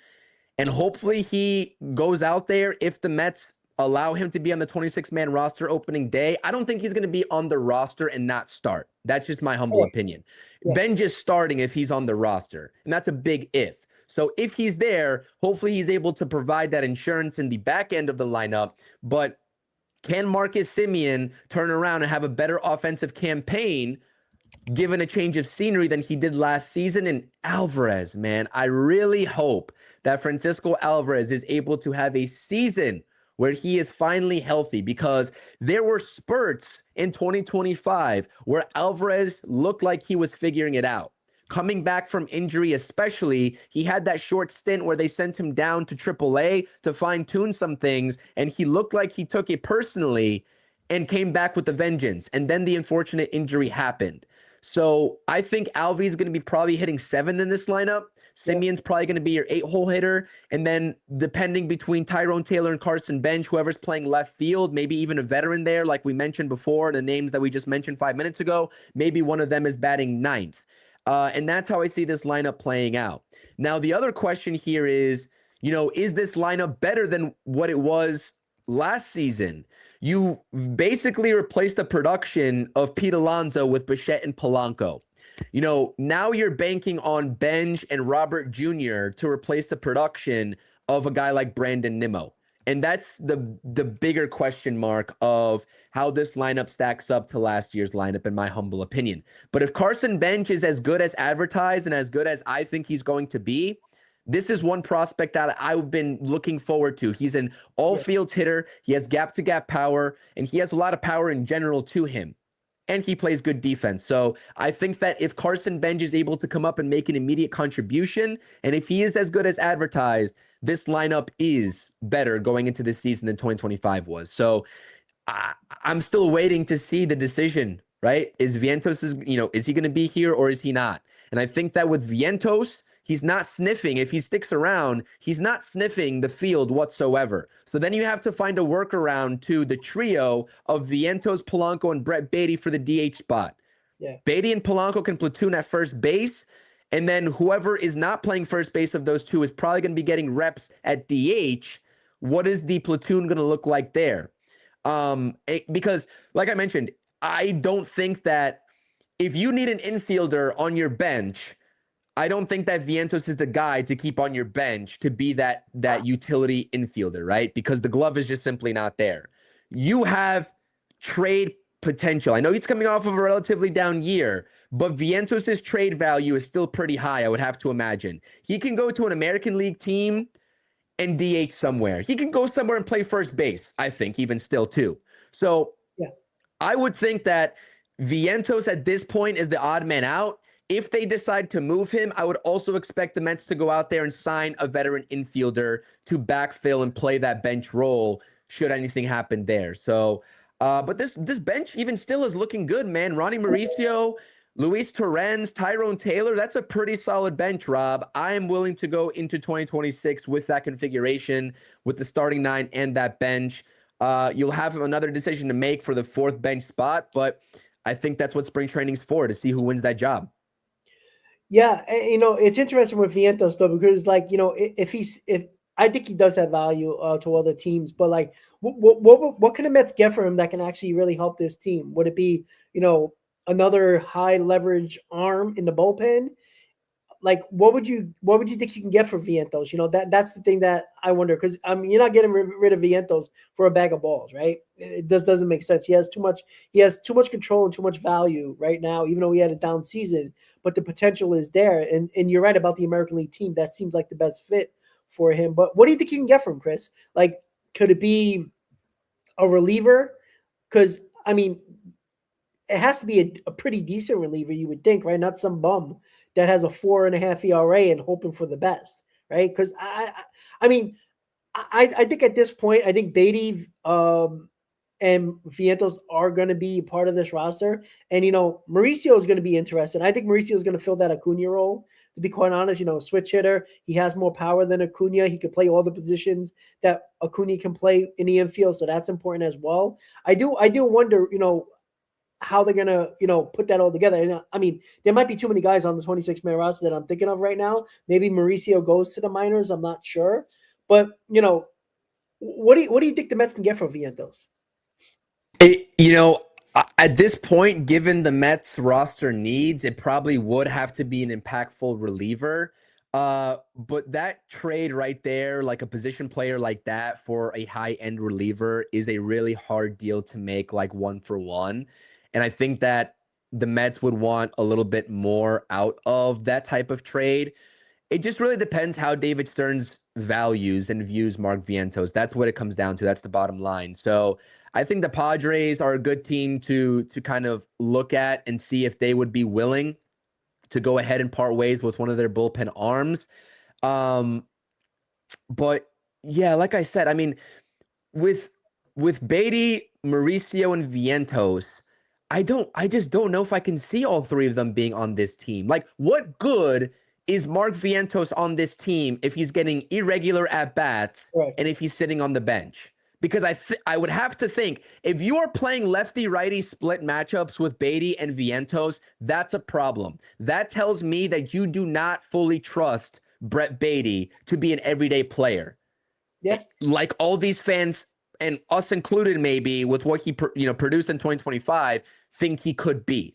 And hopefully he goes out there if the Mets allow him to be on the 26-man roster opening day. I don't think he's going to be on the roster and not start. That's just my humble opinion. Yeah. Ben just starting if he's on the roster, and that's a big if. So if he's there, hopefully he's able to provide that insurance in the back end of the lineup. But can Marcus Semien turn around and have a better offensive campaign given a change of scenery than he did last season? And Alvarez, man, I really hope that Francisco Alvarez is able to have a season where he is finally healthy, because there were spurts in 2025 where Alvarez looked like he was figuring it out. Coming back from injury especially, he had that short stint where they sent him down to AAA to fine-tune some things, and he looked like he took it personally and came back with a vengeance. And then the unfortunate injury happened. So I think Alvy is going to be probably hitting 7 in this lineup. Simeon's probably going to be your 8-hole hitter. And then depending between Tyrone Taylor and Carson Bench, whoever's playing left field, maybe even a veteran there, like we mentioned before, the names that we just mentioned 5 minutes ago, maybe one of them is batting 9th. And that's how I see this lineup playing out. Now, the other question here is, is this lineup better than what it was last season? You basically replaced the production of Pete Alonso with Bichette and Polanco. Now you're banking on Benj and Robert Jr. to replace the production of a guy like Brandon Nimmo. And that's the bigger question mark of how this lineup stacks up to last year's lineup, in my humble opinion. But if Carson Bench is as good as advertised and as good as I think he's going to be, this is one prospect that I've been looking forward to. He's an all-fields hitter. He has gap-to-gap power, and he has a lot of power in general to him. And he plays good defense. So I think that if Carson Bench is able to come up and make an immediate contribution, and if he is as good as advertised, this lineup is better going into this season than 2025 was. So I'm still waiting to see the decision, right? Is he going to be here or is he not? And I think that with Vientos, he's not sniffing. If he sticks around, he's not sniffing the field whatsoever. So then you have to find a workaround to the trio of Vientos, Polanco, and Brett Beatty for the DH spot. Yeah. Beatty and Polanco can platoon at first base, and then whoever is not playing first base of those two is probably going to be getting reps at DH. What is the platoon going to look like there? Because, like I mentioned, I don't think that if you need an infielder on your bench, I don't think that Vientos is the guy to keep on your bench to be that utility infielder, right? Because the glove is just simply not there. You have trade potential. I know he's coming off of a relatively down year, but Vientos' trade value is still pretty high, I would have to imagine. He can go to an American League team and DH somewhere. He can go somewhere and play first base, I think, even still too. So yeah. I would think that Vientos at this point is the odd man out. If they decide to move him, I would also expect the Mets to go out there and sign a veteran infielder to backfill and play that bench role should anything happen there. So, but this bench even still is looking good, man. Ronnie Mauricio, Luis Torrens, Tyrone Taylor, that's a pretty solid bench, Rob. I am willing to go into 2026 with that configuration, with the starting 9 and that bench. You'll have another decision to make for the 4th bench spot, but I think that's what spring training's for, to see who wins that job. Yeah, and, it's interesting with Vientos though, because if I think he does have value to other teams, but like, what can the Mets get for him that can actually really help this team? Would it be another high leverage arm in the bullpen? like what would you think you can get for Vientos? That's the thing that I wonder, because you're not getting rid of Vientos for a bag of balls, right? It just doesn't make sense. He has too much control and too much value right now, even though he had a down season. But the potential is there, and you're right about the American League team. That seems like the best fit for him. But what do you think you can get from Chris? Like, could it be a reliever? Because it has to be a pretty decent reliever, you would think, right? Not some bum that has a 4.5 ERA and hoping for the best, right? Because I think at this point, I think Beatty and Vientos are going to be part of this roster, and Mauricio is going to be interested. I think Mauricio is going to fill that Acuna role. To be quite honest, switch hitter. He has more power than Acuna. He could play all the positions that Acuna can play in the infield, so that's important as well. I do wonder, how they're gonna, put that all together. And there might be too many guys on the 26-man roster that I'm thinking of right now. Maybe Mauricio goes to the minors. I'm not sure, but what do you think the Mets can get from Vientos? At this point, given the Mets roster needs, it probably would have to be an impactful reliever. But that trade right there, like a position player like that for a high-end reliever, is a really hard deal to make, like 1-for-1. And I think that the Mets would want a little bit more out of that type of trade. It just really depends how David Stearns values and views Mark Vientos. That's what it comes down to. That's the bottom line. So I think the Padres are a good team to kind of look at and see if they would be willing to go ahead and part ways with one of their bullpen arms. But yeah, like I said, with Beatty, Mauricio, and Vientos, I just don't know if I can see all three of them being on this team. Like, what good is Mark Vientos on this team if he's getting irregular at-bats Right. and if he's sitting on the bench? Because I would have to think, if you are playing lefty-righty split matchups with Beatty and Vientos, that's a problem. That tells me that you do not fully trust Brett Beatty to be an everyday player. Yeah. Like all these fans, and us included maybe, with what he produced in 2025, think he could be.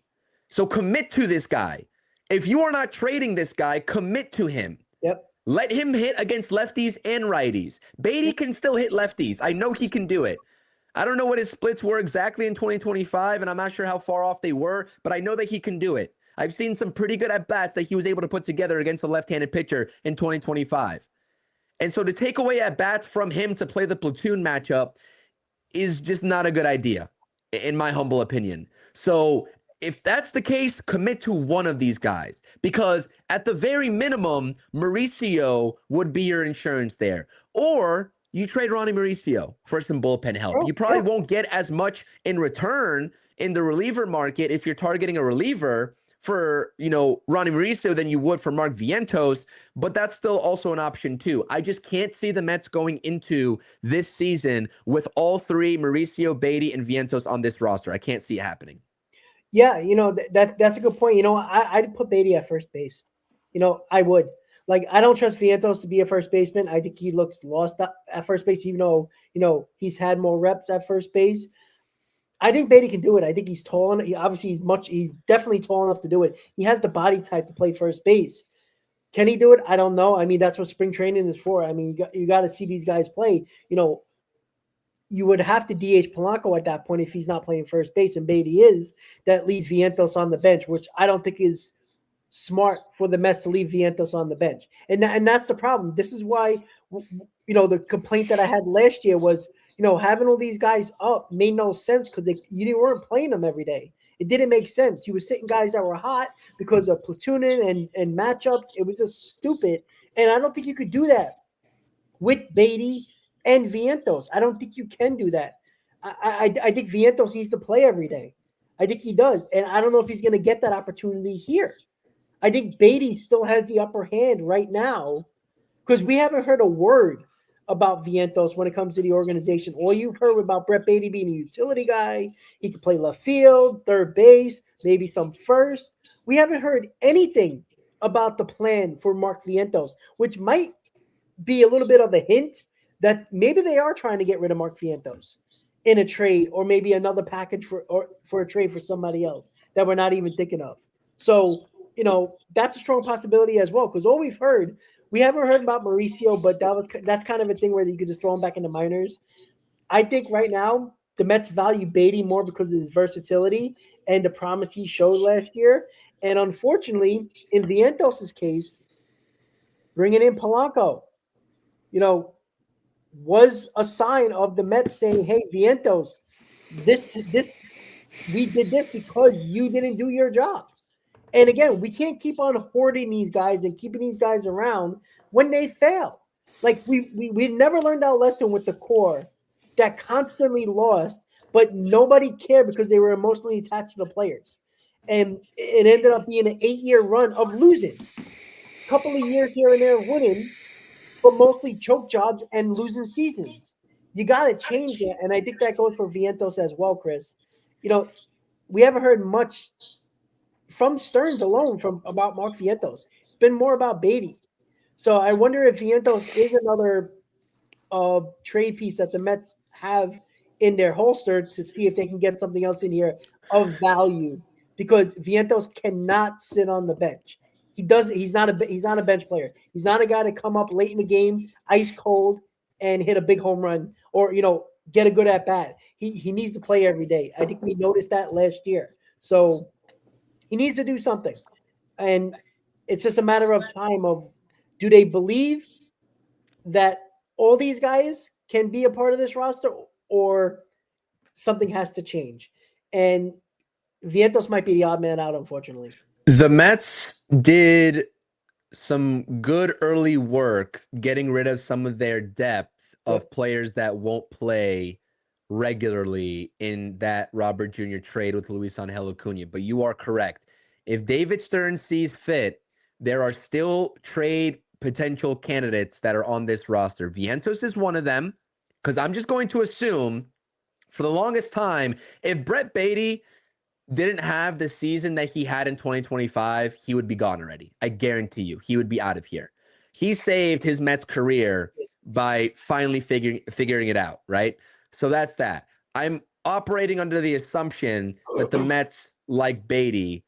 So commit to this guy. If you are not trading this guy, commit to him. Yep. Let him hit against lefties and righties. Beatty can still hit lefties. I know he can do it. I don't know what his splits were exactly in 2025, and I'm not sure how far off they were, but I know that he can do it. I've seen some pretty good at-bats that he was able to put together against a left-handed pitcher in 2025. And so to take away at-bats from him to play the platoon matchup is just not a good idea, in my humble opinion. So if that's the case, commit to one of these guys, because at the very minimum, Mauricio would be your insurance there. Or you trade Ronnie Mauricio for some bullpen help. Oh, You probably yeah. won't get as much in return in the reliever market if you're targeting a reliever for, Ronnie Mauricio than you would for Mark Vientos, but that's still also an option too. I just can't see the Mets going into this season with all three, Mauricio, Beatty, and Vientos on this roster. I can't see it happening. Yeah, that's a good point. I'd put Beatty at first base. I would. Like, I don't trust Vientos to be a first baseman. I think he looks lost at first base, even though, he's had more reps at first base. I think Beatty can do it. I think he's tall. He's definitely tall enough to do it. He has the body type to play first base. Can he do it? I don't know. That's what spring training is for. You got to see these guys play. You would have to DH Polanco at that point if he's not playing first base, and Beatty is. That leaves Vientos on the bench, which I don't think is smart for the Mets to leave Vientos on the bench. And that's the problem. This is why, the complaint that I had last year was, having all these guys up made no sense because you weren't playing them every day. It didn't make sense. You were sitting guys that were hot because of platooning and matchups. It was just stupid. And I don't think you could do that with Beatty and Vientos. I don't think you can do that. I think Vientos needs to play every day. I think he does. And I don't know if he's going to get that opportunity here. I think Beatty still has the upper hand right now because we haven't heard a word about Vientos when it comes to the organization. All you've heard about Brett Beatty being a utility guy. He could play left field, third base, maybe some first. We haven't heard anything about the plan for Mark Vientos, which might be a little bit of a hint that maybe they are trying to get rid of Mark Vientos in a trade, or maybe another package for a trade for somebody else that we're not even thinking of. So that's a strong possibility as well. Because all we haven't heard about Mauricio, but that's kind of a thing where you could just throw him back in the minors. I think right now the Mets value Beatty more because of his versatility and the promise he showed last year. And unfortunately, in Vientos' case, bringing in Polanco, you know, was a sign of the Mets saying, "Hey, Vientos, this we did this because you didn't do your job." And again, we can't keep on hoarding these guys and keeping these guys around when they fail. Like we never learned our lesson with the core that constantly lost, but nobody cared because they were emotionally attached to the players. And it ended up being an 8-year run of losing. A couple of years here and there winning, but mostly choke jobs and losing seasons. You got to change that. And I think that goes for Vientos as well, Chris. We haven't heard much from Stearns alone from about Mark Vientos. It's been more about Beatty. So I wonder if Vientos is another trade piece that the Mets have in their holster to see if they can get something else in here of value. Because Vientos cannot sit on the bench. He does. He's not a bench player. He's not a guy to come up late in the game, ice cold, and hit a big home run or get a good at bat. He needs to play every day. I think we noticed that last year. So he needs to do something. And it's just a matter of time of do they believe that all these guys can be a part of this roster or something has to change. And Vientos might be the odd man out, unfortunately. The Mets did some good early work getting rid of some of their depth of players that won't play regularly in that Robert Jr. trade with Luis Angel Acuna. But you are correct. If David Stern sees fit, there are still trade potential candidates that are on this roster. Vientos is one of them, because I'm just going to assume for the longest time, if Brett Beatty didn't have the season that he had in 2025, he would be gone already. I guarantee you, he would be out of here. He saved his Mets career by finally figuring it out, right? So that's that. I'm operating under the assumption that the Mets like Beatty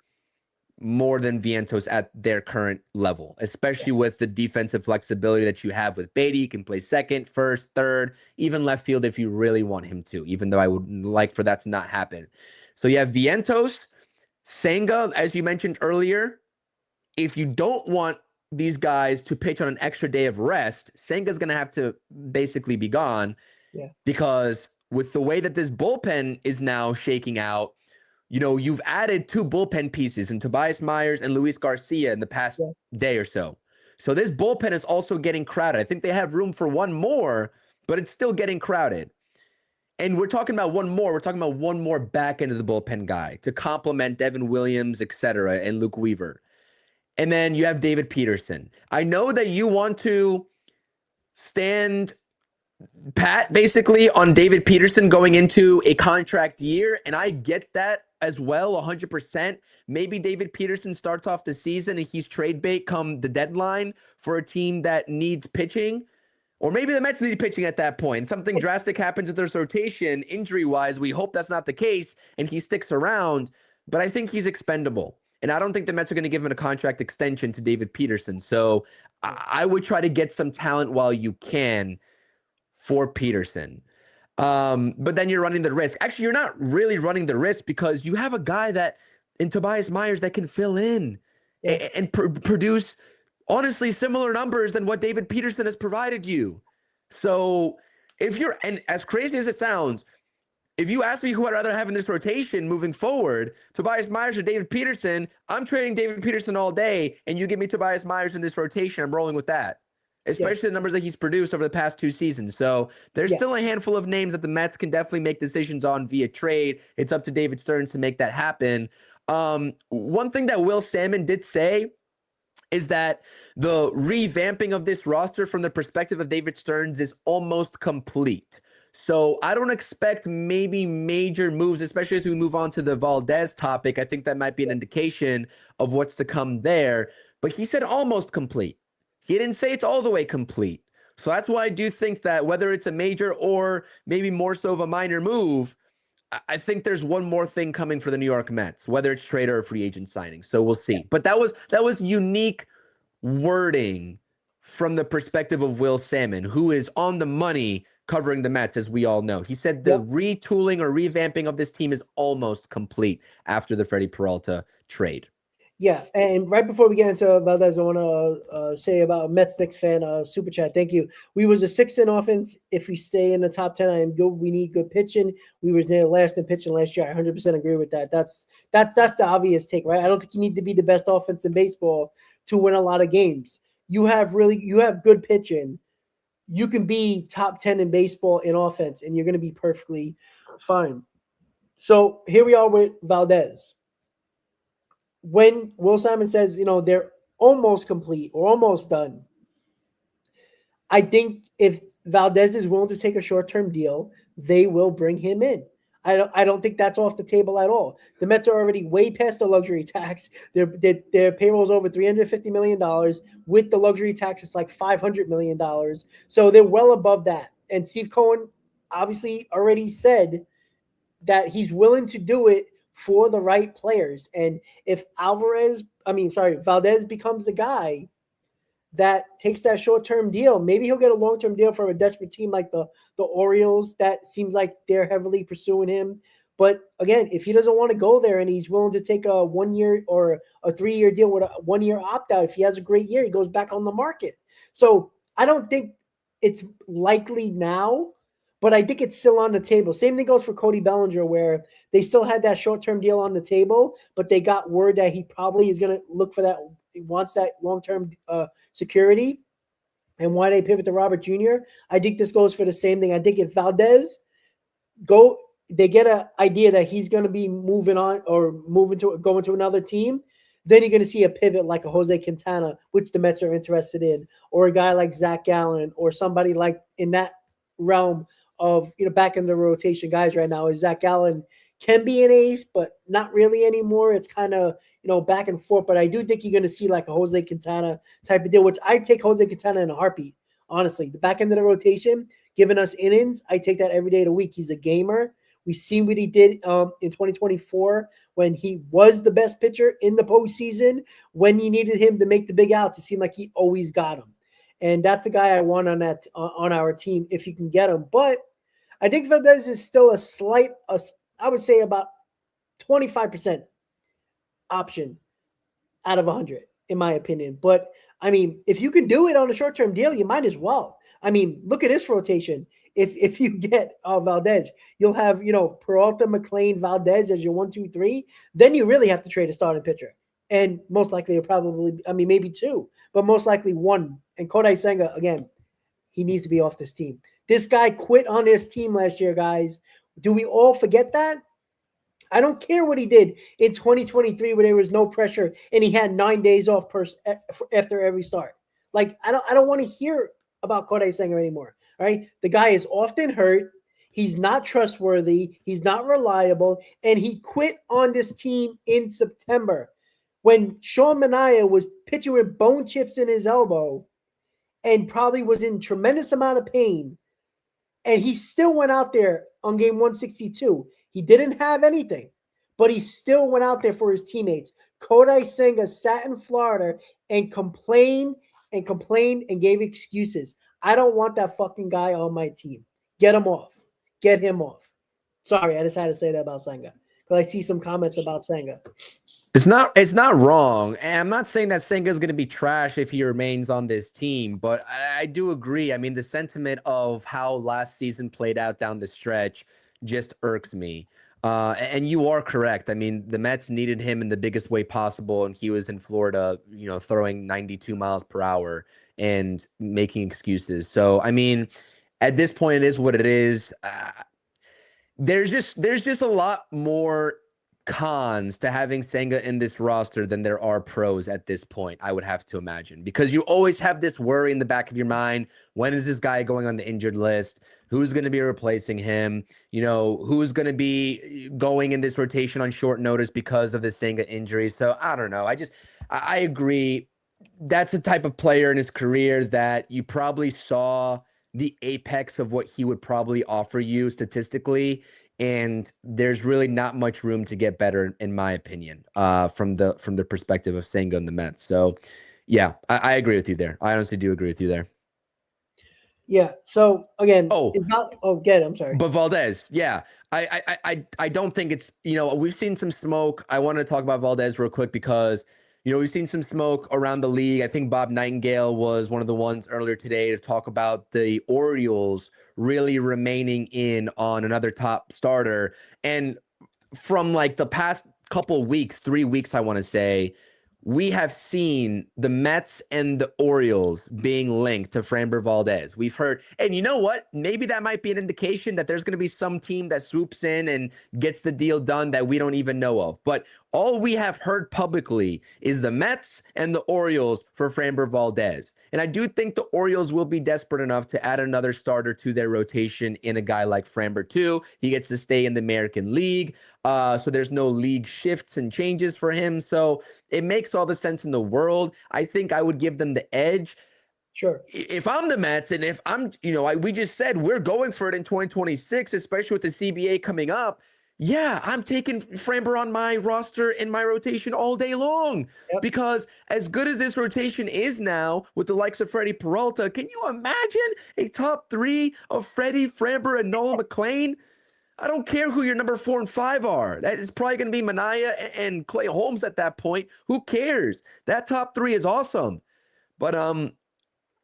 more than Vientos at their current level, especially with the defensive flexibility that you have with Beatty. You can play second, first, third, even left field if you really want him to, even though I would like for that to not happen. So you have Vientos, Senga, as you mentioned earlier. If you don't want these guys to pitch on an extra day of rest, Senga's going to have to basically be gone because with the way that this bullpen is now shaking out, you've added 2 bullpen pieces in Tobias Myers and Luis Garcia in the past day or so. So this bullpen is also getting crowded. I think they have room for one more, but it's still getting crowded. And we're talking about one more. We're talking about one more back end of the bullpen guy to complement Devin Williams, etc., and Luke Weaver. And then you have David Peterson. I know that you want to stand pat, basically, on David Peterson going into a contract year, and I get that as well, 100%. Maybe David Peterson starts off the season and he's trade bait come the deadline for a team that needs pitching. Or maybe the Mets need pitching at that point. Something drastic happens with their rotation, injury-wise. We hope that's not the case, and he sticks around. But I think he's expendable. And I don't think the Mets are going to give him a contract extension to David Peterson. So I would try to get some talent while you can for Peterson. But then you're running the risk. Actually, you're not really running the risk because you have a guy that in Tobias Myers that can fill in and produce honestly similar numbers than what David Peterson has provided you. So and as crazy as it sounds, if you ask me who I'd rather have in this rotation moving forward, Tobias Myers or David Peterson, I'm trading David Peterson all day, and you give me Tobias Myers in this rotation, I'm rolling with that, especially the numbers that he's produced over the past 2 seasons. So there's still a handful of names that the Mets can definitely make decisions on via trade. It's up to David Stearns to make that happen. One thing that Will Salmon did say is that the revamping of this roster from the perspective of David Stearns is almost complete. So I don't expect maybe major moves, especially as we move on to the Valdez topic. I think that might be an indication of what's to come there. But he said almost complete. He didn't say it's all the way complete. So that's why I do think that whether it's a major or maybe more so of a minor move, I think there's one more thing coming for the New York Mets, whether it's trade or free agent signing. So we'll Yeah. see. But that was unique wording from the perspective of Will Salmon, who is on the money covering the Mets, as we all know. He said the Yep. retooling or revamping of this team is almost complete after the Freddy Peralta trade. Yeah, and right before we get into Valdez, I want to say about Mets Knicks fan super chat. Thank you. We was a sixth in offense. If we stay in the top 10, I am good. We need good pitching. We was near last in pitching last year. I 100% agree with that. That's the obvious take, right? I don't think you need to be the best offense in baseball to win a lot of games. You have good pitching. You can be top 10 in baseball in offense, and you're going to be perfectly fine. So here we are with Valdez. When Will Simon says, they're almost complete or almost done, I think if Valdez is willing to take a short-term deal, they will bring him in. I don't think that's off the table at all. The Mets are already way past the luxury tax. Their payroll is over $350 million. With the luxury tax, it's like $500 million. So they're well above that. And Steve Cohen obviously already said that he's willing to do it for the right players. And if Valdez becomes the guy that takes that short-term deal, maybe he'll get a long-term deal from a desperate team like the Orioles. That seems like they're heavily pursuing him. But again, if he doesn't want to go there and he's willing to take a 1 year or a 3 year deal with a 1 year opt out, if he has a great year, he goes back on the market. So I don't think it's likely now, but I think it's still on the table. Same thing goes for Cody Bellinger, where they still had that short-term deal on the table, but they got word that he probably is going to look for that, wants that long-term security. And why they pivot to Robert Jr. I think this goes for the same thing. I think if Valdez they get an idea that he's going to be moving on or going to another team, then you're going to see a pivot like a Jose Quintana, which the Mets are interested in, or a guy like Zach Gallen, or somebody like in that realm of back in the rotation guys right now. Is Zach Gallen can be an ace, but not really anymore. It's kind of back and forth. But I do think you're going to see like a Jose Quintana type of deal, which I take Jose Quintana in a heartbeat. Honestly, the back end of the rotation, giving us innings, I take that every day of the week. He's a gamer. We've seen what he did in 2024 when he was the best pitcher in the postseason. When you needed him to make the big outs, it seemed like he always got them. And that's the guy I want on our team if you can get him. But I think Valdez is still I would say about 25% option out of 100, in my opinion. But I mean, if you can do it on a short-term deal, you might as well. I mean, look at this rotation. If you get Valdez, you'll have Peralta, McLean, Valdez as your 1, 2, 3. Then you really have to trade a starting pitcher, and most likely maybe two, but most likely one. And Kodai Senga, again, he needs to be off this team. This guy quit on this team last year, guys. Do we all forget that? I don't care what he did in 2023 where there was no pressure and he had 9 days off after every start. Like, I don't want to hear about Kodai Senga anymore. All right. The guy is often hurt. He's not trustworthy. He's not reliable. And he quit on this team in September when Sean Manaea was pitching with bone chips in his elbow and probably was in tremendous amount of pain. And he still went out there on game 162. He didn't have anything, but he still went out there for his teammates. Kodai Senga sat in Florida and complained and gave excuses. I don't want that fucking guy on my team. Get him off. Get him off. Sorry, I just had to say that about Senga because I see some comments about Senga. It's not wrong. And I'm not saying that Senga is going to be trash if he remains on this team, but I do agree. I mean, the sentiment of how last season played out down the stretch just irks me. And you are correct. I mean, the Mets needed him in the biggest way possible, and he was in Florida, throwing 92 miles per hour and making excuses. So, I mean, at this point, it is what it is. There's just a lot more cons to having Senga in this roster than there are pros at this point, I would have to imagine, because you always have this worry in the back of your mind. When is this guy going on the injured list? Who's going to be replacing him? Who's going to be going in this rotation on short notice because of the Senga injury? So I don't know. I agree. That's a type of player in his career that you probably saw the apex of what he would probably offer you statistically and there's really not much room to get better, in my opinion, from the perspective of Senga and the Mets. So, yeah, I agree with you there. I honestly do agree with you there. Yeah. So again, Oh, it's not. Oh, get it. I'm sorry. but Valdez, yeah, I don't think it's, we've seen some smoke. I want to talk about Valdez real quick because we've seen some smoke around the league. I think Bob Nightingale was one of the ones earlier today to talk about the Orioles really remaining in on another top starter. And from like the past couple weeks, 3 weeks, I want to say, we have seen the Mets and the Orioles being linked to Framber Valdez. We've heard, and you know what? Maybe that might be an indication that there's going to be some team that swoops in and gets the deal done that we don't even know of. But all we have heard publicly is the Mets and the Orioles for Framber Valdez. And I do think the Orioles will be desperate enough to add another starter to their rotation in a guy like Framber too. He gets to stay in the American League. So there's no league shifts and changes for him. So it makes all the sense in the world. I think I would give them the edge. Sure. If I'm the Mets and if I'm, we just said we're going for it in 2026, especially with the CBA coming up. Yeah, I'm taking Framber on my roster in my rotation all day long. Yep. Because as good as this rotation is now with the likes of Freddy Peralta, can you imagine a top three of Freddy, Framber, and Nolan McLean? I don't care who your number 4 and 5 are. That is probably going to be Manaea and Clay Holmes at that point. Who cares? That top three is awesome. But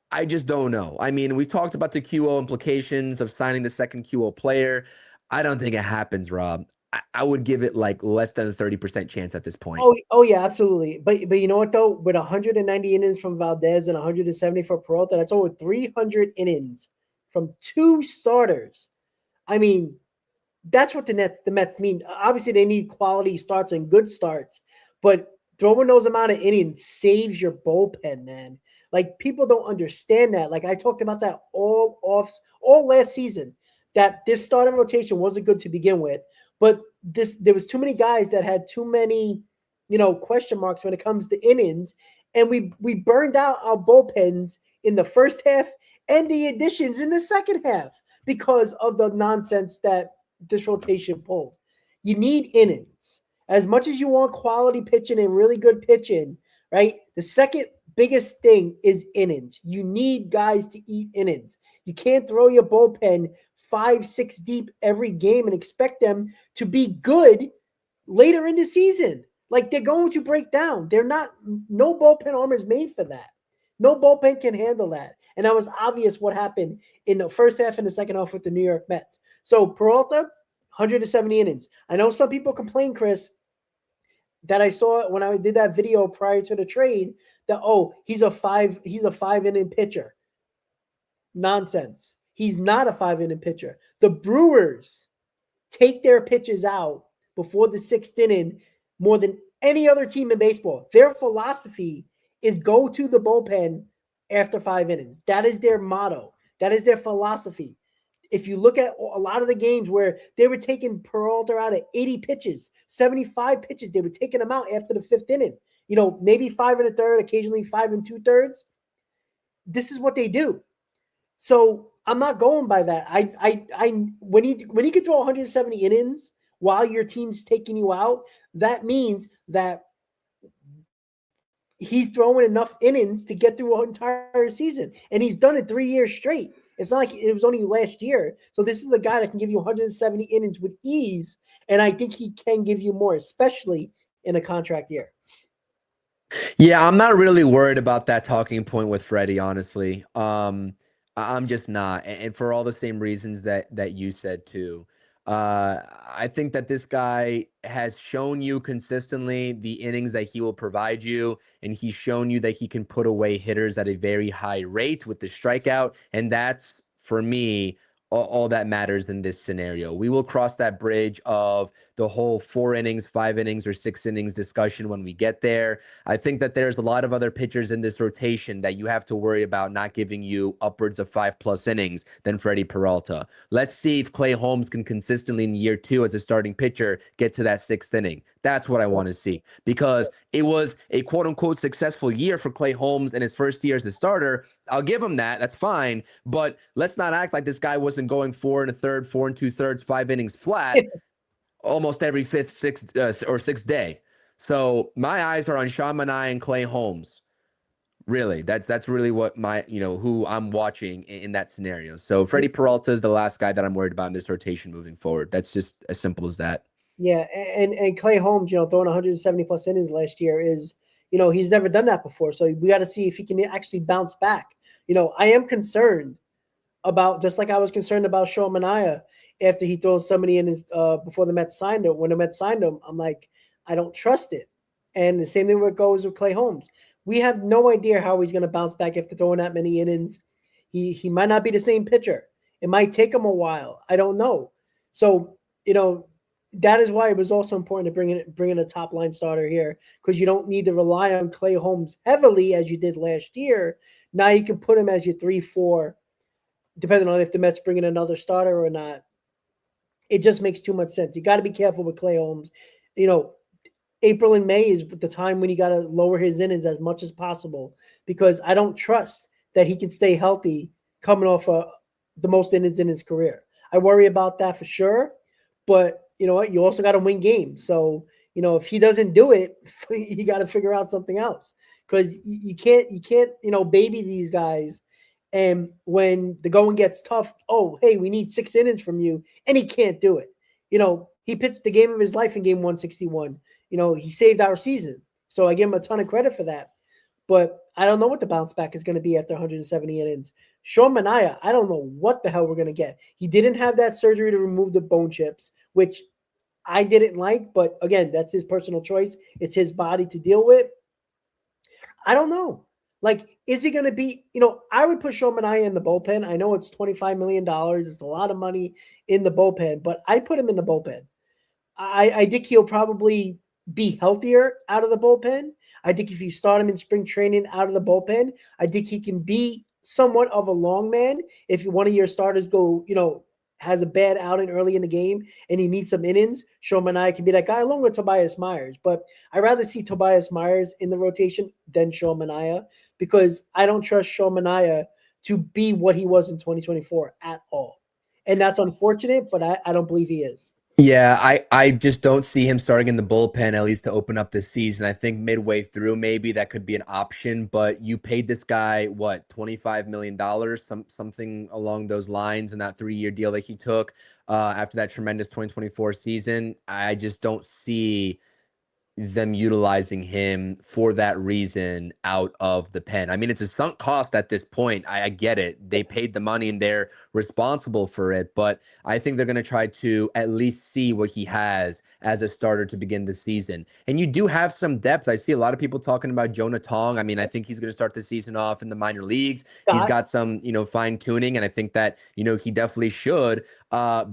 I just don't know. I mean, we talked about the QO implications of signing the second QO player. I don't think it happens, Rob. I would give it like less than a 30% chance at this point. Oh yeah, absolutely. But you know what though? With 190 innings from Valdez and 170 for Peralta, that's over 300 innings from two starters. I mean, that's what the Mets mean. Obviously, they need quality starts and good starts, but throwing those amount of innings saves your bullpen, man. Like people don't understand that. Like I talked about that all last season, that this starting rotation wasn't good to begin with, but there was too many guys that had too many, question marks when it comes to innings, and we burned out our bullpens in the first half and the additions in the second half because of the nonsense that this rotation pulled. You need innings. As much as you want quality pitching and really good pitching, right? The second biggest thing is innings. You need guys to eat innings. You can't throw your bullpen 5-6 deep every game and expect them to be good later in the season. Like they're going to break down. No bullpen arm is made for that. No bullpen can handle that. And that was obvious what happened in the first half and the second half with the New York Mets. So Peralta, 170 innings. I know some people complain, Chris, that I saw when I did that video prior to the trade that he's a 5 inning pitcher. Nonsense. He's not a 5 inning pitcher. The Brewers take their pitches out before the 6th inning more than any other team in baseball. Their philosophy is go to the bullpen after 5 innings. That is their motto. That is their philosophy. If you look at a lot of the games where they were taking Peralta out at 80 pitches, 75 pitches, they were taking them out after the 5th inning. Maybe 5 1/3, occasionally 5 2/3. This is what they do. So I'm not going by that. When he can throw 170 innings while your team's taking you out, that means that he's throwing enough innings to get through an entire season. And he's done it 3 years straight. It's not like it was only last year. So this is a guy that can give you 170 innings with ease. And I think he can give you more, especially in a contract year. Yeah, I'm not really worried about that talking point with Freddie, honestly. I'm just not, and for all the same reasons that you said too. I think that this guy has shown you consistently the innings that he will provide you, and he's shown you that he can put away hitters at a very high rate with the strikeout, and that's for me all that matters in this scenario. We will cross that bridge of the whole 4 innings, 5 innings, or 6 innings discussion when we get there. I think that there's a lot of other pitchers in this rotation that you have to worry about not giving you upwards of 5+ innings than Freddy Peralta. Let's see if Clay Holmes can consistently in year 2 as a starting pitcher get to that 6th inning. That's what I want to see, because it was a quote-unquote successful year for Clay Holmes in his first year as a starter. I'll give him that. That's fine. But let's not act like this guy wasn't going 4 1/3, 4 2/3, 5 innings flat almost every fifth, sixth, or sixth day. So my eyes are on Sean Manaea and Clay Holmes. Really, that's really what my who I'm watching in that scenario. So Freddy Peralta is the last guy that I'm worried about in this rotation moving forward. That's just as simple as that. Yeah, and Clay Holmes, throwing 170 plus innings last year is, he's never done that before. So we got to see if he can actually bounce back. I am concerned about, just like I was concerned about Sean Manaea after he throws so many innings before the Mets signed him. When the Mets signed him, I'm like, I don't trust it. And the same thing goes with Clay Holmes. We have no idea how he's going to bounce back after throwing that many innings. He might not be the same pitcher. It might take him a while. I don't know. So, that is why it was also important to bring in a top line starter here, because you don't need to rely on Clay Holmes heavily as you did last year. Now you can put him as your 3-4, depending on if the Mets bring in another starter or not. It just makes too much sense. You got to be careful with Clay Holmes. April and May is the time when you got to lower his innings as much as possible, because I don't trust that he can stay healthy coming off the most innings in his career. I worry about that for sure, but you know what? You also got to win games. So, if he doesn't do it, you got to figure out something else, because you can't, baby these guys. And when the going gets tough, oh, hey, we need 6 innings from you, and he can't do it. He pitched the game of his life in game 161. He saved our season. So I give him a ton of credit for that. But I don't know what the bounce back is going to be after 170 innings. Sean Manaea, I don't know what the hell we're going to get. He didn't have that surgery to remove the bone chips, which I didn't like. But again, that's his personal choice. It's his body to deal with. I don't know. Like, is he going to be, I would put Sean Manaea in the bullpen. I know it's $25 million. It's a lot of money in the bullpen, but I put him in the bullpen. I think he'll probably be healthier out of the bullpen. I think if you start him in spring training out of the bullpen, I think he can be somewhat of a long man. If one of your starters has a bad outing early in the game and he needs some innings, Sean Manaea can be that guy along with Tobias Myers. But I'd rather see Tobias Myers in the rotation than Sean Manaea, because I don't trust Sean Manaea to be what he was in 2024 at all. And that's unfortunate, but I don't believe he is. Yeah, I just don't see him starting in the bullpen, at least to open up this season. I think midway through, maybe that could be an option, but you paid this guy, what, $25 million, something along those lines in that 3-year deal that he took after that tremendous 2024 season. I just don't see them utilizing him for that reason out of the pen. I mean, it's a sunk cost at this point. I get it. They paid the money and they're responsible for it, but I think they're going to try to at least see what he has as a starter to begin the season. And you do have some depth. I see a lot of people talking about Jonah Tong. I mean, I think he's going to start the season off in the minor leagues. He's got some, fine tuning, and I think that, he definitely should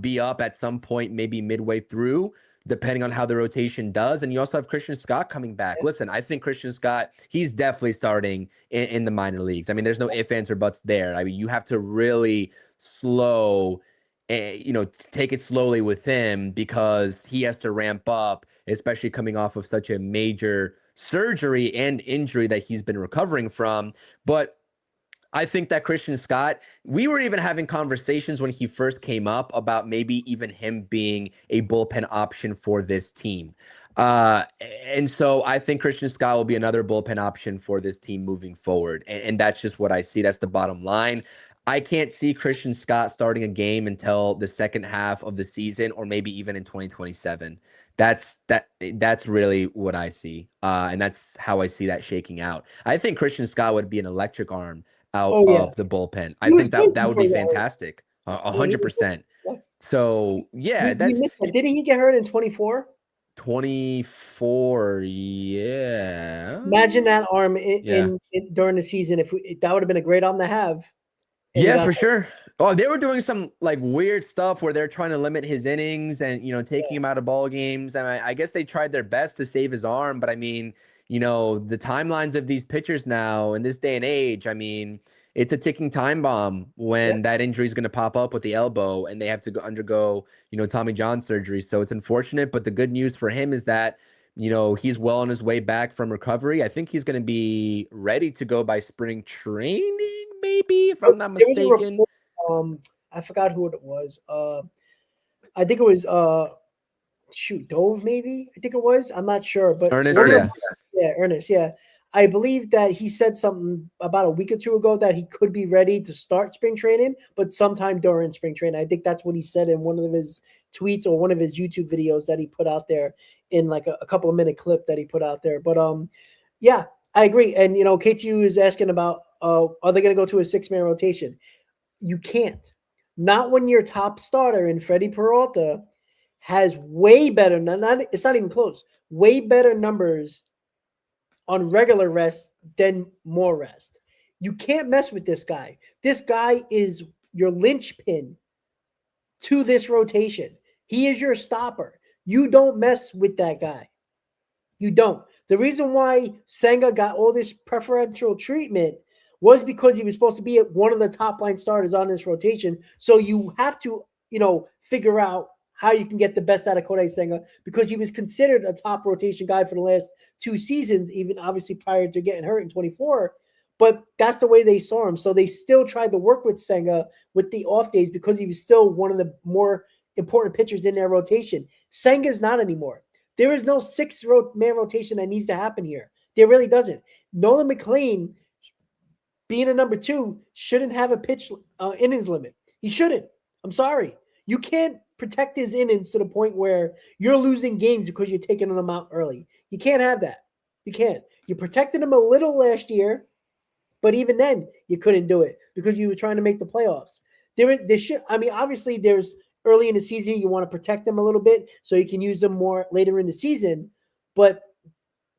be up at some point, maybe midway through, depending on how the rotation does. And you also have Christian Scott coming back. Listen, I think Christian Scott, he's definitely starting in the minor leagues. I mean, there's no ifs, ands, or buts there. I mean, you have to really take it slowly with him, because he has to ramp up, especially coming off of such a major surgery and injury that he's been recovering from. But I think that Christian Scott, we were even having conversations when he first came up about maybe even him being a bullpen option for this team. And so I think Christian Scott will be another bullpen option for this team moving forward. And that's just what I see. That's the bottom line. I can't see Christian Scott starting a game until the second half of the season, or maybe even in 2027. That's really what I see. And that's how I see that shaking out. I think Christian Scott would be an electric arm out of the bullpen. I think that would be fantastic. 100%. So yeah, he missed it. Didn't he get hurt in 24? 24, yeah. Imagine that arm during the season. If that would have been a great arm to have. Yeah, for sure. Oh, they were doing some like weird stuff where they're trying to limit his innings and taking him out of ball games. And I guess they tried their best to save his arm, but I mean, the timelines of these pitchers now in this day and age, I mean, it's a ticking time bomb when that injury is going to pop up with the elbow and they have to undergo, Tommy John surgery. So it's unfortunate, but the good news for him is that, he's well on his way back from recovery. I think he's going to be ready to go by spring training, maybe, if I'm not There was a mistaken. report. I forgot who it was. I think it was Dove, maybe. I think it was. I'm not sure, but Ernest, one of yeah. them, yeah, Ernest, yeah. I believe that he said something about a week or two ago that he could be ready to start spring training, but sometime during spring training. I think that's what he said in one of his tweets or one of his YouTube videos that he put out there in like a couple of minute clip that he put out there. But yeah, I agree. And KTU is asking about are they going to go to a 6-man rotation? You can't. Not when your top starter in Freddy Peralta has way better, it's not even close, way better numbers on regular rest than more rest. You can't mess with this guy. This guy is your linchpin to this rotation. He is your stopper. You don't mess with that guy. You don't. The reason why Senga got all this preferential treatment was because he was supposed to be one of the top line starters on this rotation. So you have to, figure out how you can get the best out of Kodai Senga because he was considered a top rotation guy for the last 2 seasons, even obviously prior to getting hurt in 24. But that's the way they saw him. So they still tried to work with Senga with the off days because he was still one of the more important pitchers in their rotation. Senga's not anymore. There is no 6-man rotation that needs to happen here. There really doesn't. Nolan McLean, being a number 2, shouldn't have a pitch innings limit. He shouldn't. I'm sorry. You can't protect his innings to the point where you're losing games because you're taking them out early. You can't have that. You can't. You protected him a little last year, but even then you couldn't do it because you were trying to make the playoffs. Obviously there's early in the season you want to protect them a little bit so you can use them more later in the season. But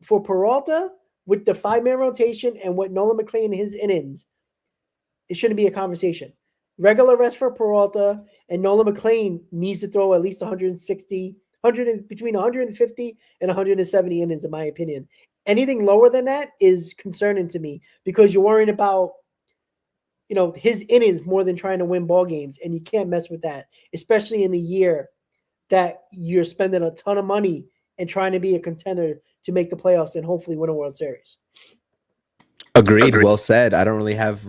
for Peralta, with the 5-man rotation and what Nolan McLean his innings, it shouldn't be a conversation. Regular rest for Peralta, and Nolan McLean needs to throw at least 160, between 150 and 170 innings, in my opinion. Anything lower than that is concerning to me because you're worrying about his innings more than trying to win ball games, and you can't mess with that, especially in the year that you're spending a ton of money and trying to be a contender to make the playoffs and hopefully win a World Series. Agreed. Well said. I don't really have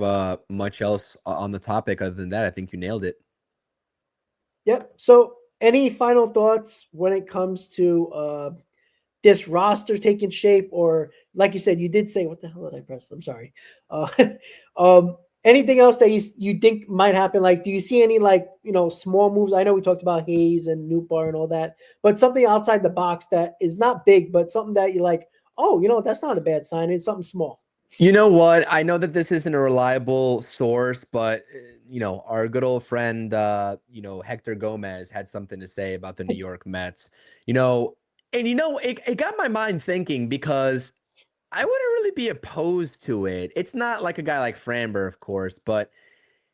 much else on the topic other than that. I think you nailed it. Yep. So, any final thoughts when it comes to this roster taking shape, or like you said, you did say, what the hell did I press? I'm sorry. Anything else that you think might happen? Like, do you see any small moves? I know we talked about Hayes and Newbar and all that, but something outside the box that is not big, but something that you're like, oh, that's not a bad sign. It's something small. You know what? I know that this isn't a reliable source, but our good old friend, Hector Gomez had something to say about the New York Mets. It got my mind thinking because I wouldn't really be opposed to it. It's not like a guy like Framber, of course, but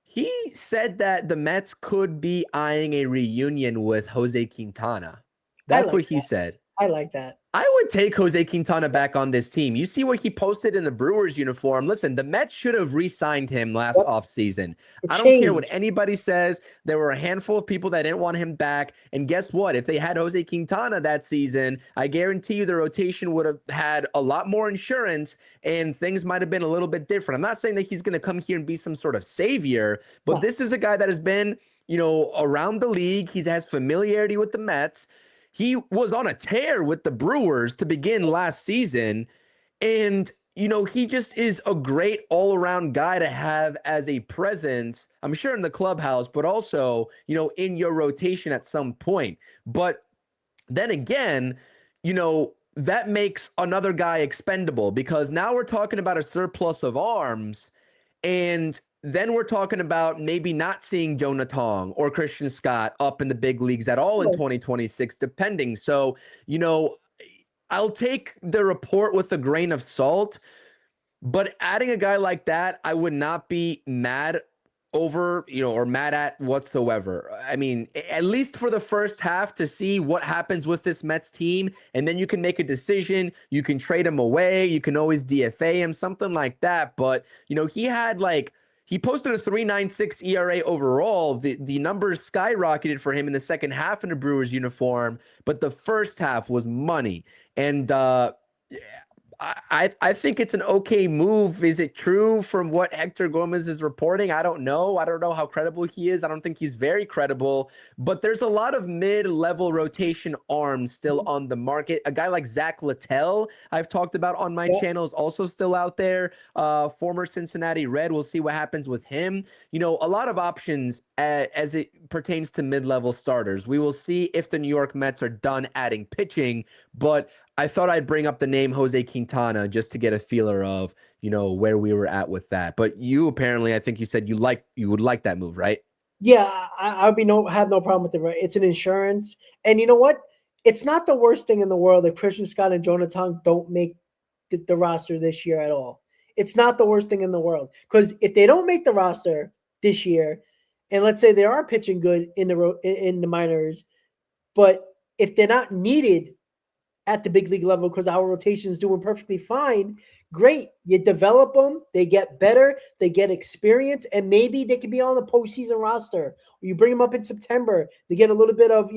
he said that the Mets could be eyeing a reunion with Jose Quintana. That's what he said. I like that. I would take Jose Quintana back on this team. You see what he posted in the Brewers uniform. Listen, the Mets should have re-signed him last offseason. I don't care what anybody says. There were a handful of people that didn't want him back. And guess what? If they had Jose Quintana that season, I guarantee you the rotation would have had a lot more insurance and things might have been a little bit different. I'm not saying that he's going to come here and be some sort of savior, but this is a guy that has been, around the league. He has familiarity with the Mets. He was on a tear with the Brewers to begin last season. And, he just is a great all-around guy to have as a presence, I'm sure in the clubhouse, but also, in your rotation at some point. But then again, that makes another guy expendable because now we're talking about a surplus of arms. And then we're talking about maybe not seeing Jonah Tong or Christian Scott up in the big leagues at all in 2026, depending. So, I'll take the report with a grain of salt, but adding a guy like that, I would not be mad over, or mad at whatsoever. I mean, at least for the first half to see what happens with this Mets team, and then you can make a decision. You can trade him away. You can always DFA him, something like that. But, he posted a 3.96 ERA overall. The numbers skyrocketed for him in the second half in the Brewers uniform, but the first half was money. And I think it's an okay move. Is it true from what Hector Gomez is reporting? I don't know. I don't know how credible he is. I don't think he's very credible, but there's a lot of mid-level rotation arms still on the market. A guy like Zach Littell, I've talked about on my Yeah. channel, is also still out there. Former Cincinnati Red. We'll see what happens with him. You know, a lot of options as it pertains to mid-level starters. We will see if the New York Mets are done adding pitching, but I thought I'd bring up the name Jose Quintana just to get a feeler of, you know, where we were at with that. But you apparently, I think you said you would like that move, right? Yeah, I would be have no problem with it. Right? It's an insurance, and you know what? It's not the worst thing in the world that Christian Scott and Jonathan don't make the roster this year at all. It's not the worst thing in the world because if they don't make the roster this year, and let's say they are pitching good in the minors, but if they're not needed at the big league level because our rotation is doing perfectly fine, great. You develop them, they get better, they get experience, and maybe they can be on the postseason roster. You bring them up in September, they get a little bit of,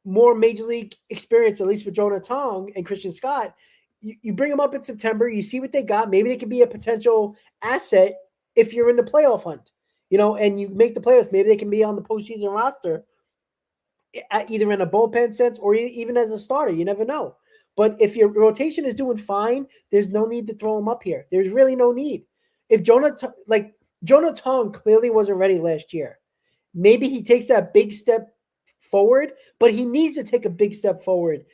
more major league experience, at least with Jonah Tong and Christian Scott. You bring them up in September, you see what they got. Maybe they could be a potential asset if you're in the playoff hunt, and you make the playoffs. Maybe they can be on the postseason roster either in a bullpen sense or even as a starter. You never know. But if your rotation is doing fine, there's no need to throw him up here. There's really no need. If Jonah Tong clearly wasn't ready last year, maybe he takes that big step forward, but he needs to take a big step forward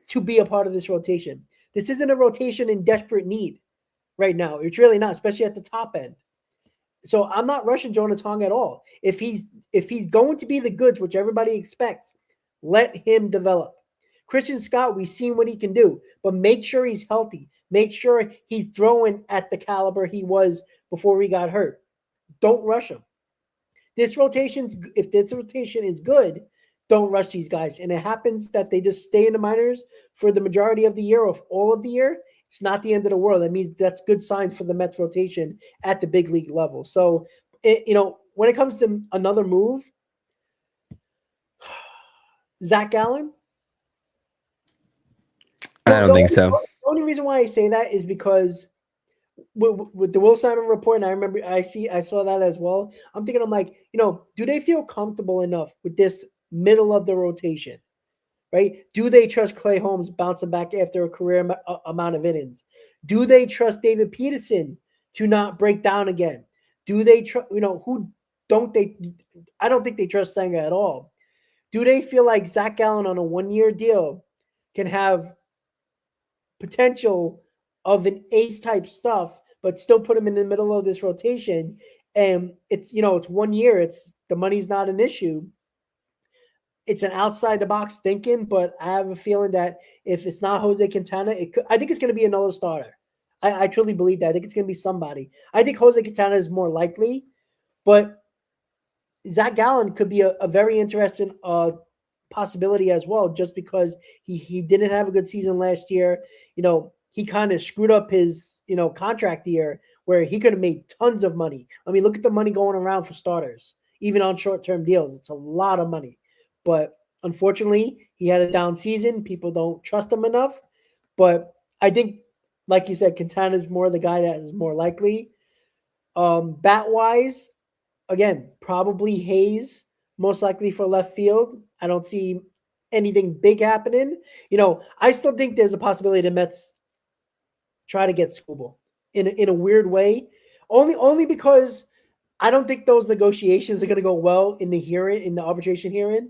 to be a part of this rotation. This isn't a rotation in desperate need right now. It's really not, especially at the top end. So I'm not rushing Jonah Tong at all. If he's going to be the goods, which everybody expects, let him develop. Christian Scott, we've seen what he can do, but make sure he's healthy. Make sure he's throwing at the caliber he was before he got hurt. Don't rush him. If this rotation is good, don't rush these guys. And it happens that they just stay in the minors for the majority of the year or all of the year. It's not the end of the world. That means that's good signs for the Mets rotation at the big league level. So, when it comes to another move, Zach Gallen. I don't think so. The only reason why I say that is because with the Will Simon report, and I remember I saw that as well. I'm like, do they feel comfortable enough with this middle of the rotation? Right? Do they trust Clay Holmes bouncing back after a career amount of innings? Do they trust David Peterson to not break down again? Do they trust, who don't they? I don't think they trust Senga at all. Do they feel like Zach Gallen on a 1-year deal can have potential of an ace type stuff, but still put him in the middle of this rotation? And it's 1 year. It's the money's not an issue. It's an outside the box thinking, but I have a feeling that if it's not Jose Quintana, I think it's going to be another starter. I truly believe that. I think it's going to be somebody. I think Jose Quintana is more likely, but Zach Gallen could be a very interesting possibility as well, just because he didn't have a good season last year. He kind of screwed up his contract year where he could have made tons of money. I mean, look at the money going around for starters, even on short-term deals. It's a lot of money. But unfortunately, he had a down season. People don't trust him enough. But I think, like you said, Quintana is more the guy that is more likely. Bat-wise, again, probably Hayes, most likely for left field. I don't see anything big happening. I still think there's a possibility the Mets try to get Skubal in a weird way. Only because I don't think those negotiations are going to go well in the arbitration hearing.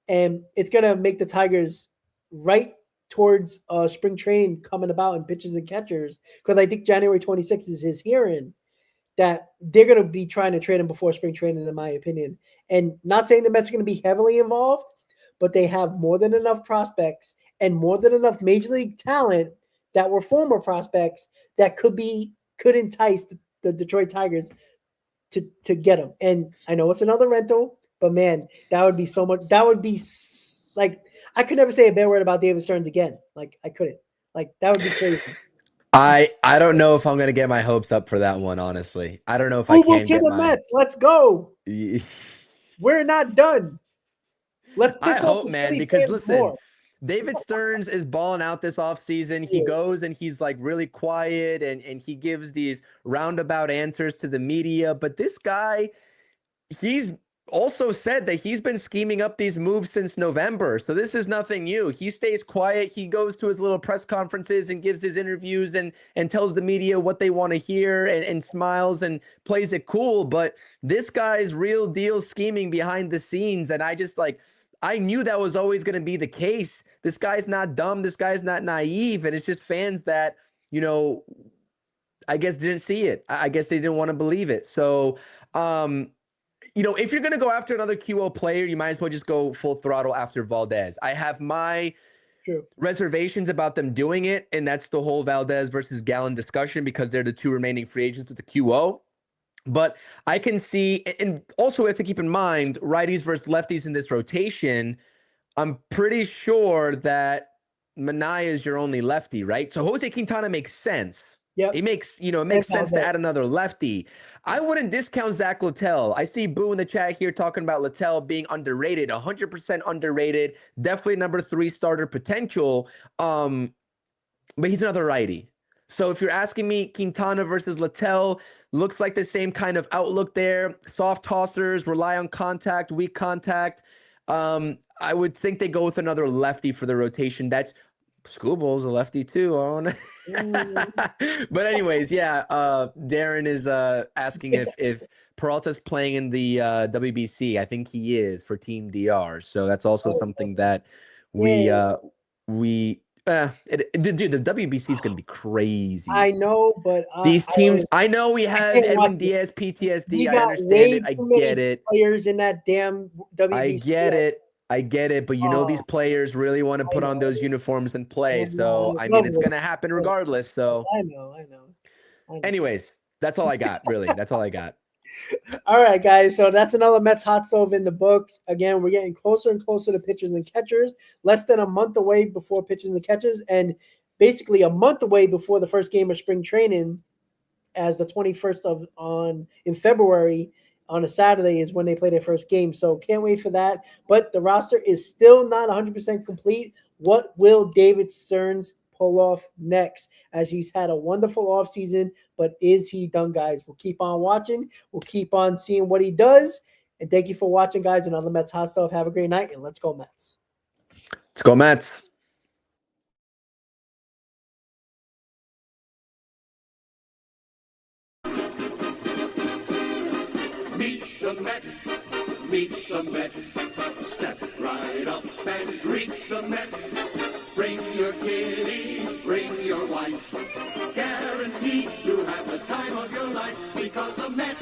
And it's going to make the Tigers right towards spring training coming about in pitchers and catchers, because I think January 26th is his hearing, that they're going to be trying to trade him before spring training, in my opinion. And not saying the Mets are going to be heavily involved, but they have more than enough prospects and more than enough major league talent that were former prospects that could entice the Detroit Tigers to get him. And I know it's another rental, but man, that would be so much. That would be like, I could never say a bad word about David Stearns again. Like, I couldn't. Like, that would be crazy. I don't know if I'm gonna get my hopes up for that one, honestly. I don't know if I Move can to get the my. Mets. Let's go. We're not done. Let's I piss off hope, the man, Philly because fans listen, more. David Stearns is balling out this offseason. He goes and he's like really quiet and he gives these roundabout answers to the media. But this guy, he's also said that he's been scheming up these moves since November. So this is nothing new. He stays quiet. He goes to his little press conferences and gives his interviews and tells the media what they want to hear and smiles and plays it cool. But this guy's real deal scheming behind the scenes. And I knew that was always going to be the case. This guy's not dumb. This guy's not naive. And it's just fans that, I guess didn't see it. I guess they didn't want to believe it. So, if you're going to go after another QO player, you might as well just go full throttle after Valdez. I have my reservations about them doing it, and that's the whole Valdez versus Gallen discussion because they're the two remaining free agents with the QO. But I can see, and also we have to keep in mind, righties versus lefties in this rotation. I'm pretty sure that Minaya is your only lefty, right? So Jose Quintana makes sense. Yep. It makes sense to add another lefty. I wouldn't discount Zach Littell. I see Boo in the chat here talking about Littell being underrated, 100% underrated, definitely number 3 starter potential. But he's another righty. So if you're asking me, Quintana versus Littell looks like the same kind of outlook there. Soft tossers, rely on contact, weak contact. I would think they go with another lefty for the rotation. That's Schoolball's a lefty too. But anyways, yeah. Darren is asking if Peralta's playing in the WBC. I think he is for Team DR. So that's also something that dude, the WBC is going to be crazy. I know, but these teams. I know we have Edwin Diaz PTSD. I understand it. I get it. Players in that damn WBC. I get it, but these players really want to put on those uniforms and play. So I mean, it's going to happen regardless. So I know. Anyways, that's all I got. Really, that's all I got. All right, guys. So that's another Mets hot stove in the books. Again, we're getting closer and closer to pitchers and catchers. Less than a month away before pitchers and catchers, and basically a month away before the first game of spring training, as the 21st in February on a Saturday is when they play their first game. So can't wait for that. But the roster is still not 100% complete. What will David Stearns pull off next, as he's had a wonderful offseason, but is he done, guys? We'll keep on watching. We'll keep on seeing what he does. And thank you for watching, guys. Another Mets hot stuff. Have a great night, and let's go Mets. Let's go Mets. Meet the Mets, meet the Mets. Step right up and greet the Mets. Bring your kiddies, bring your wife. Guaranteed to have the time of your life because the Mets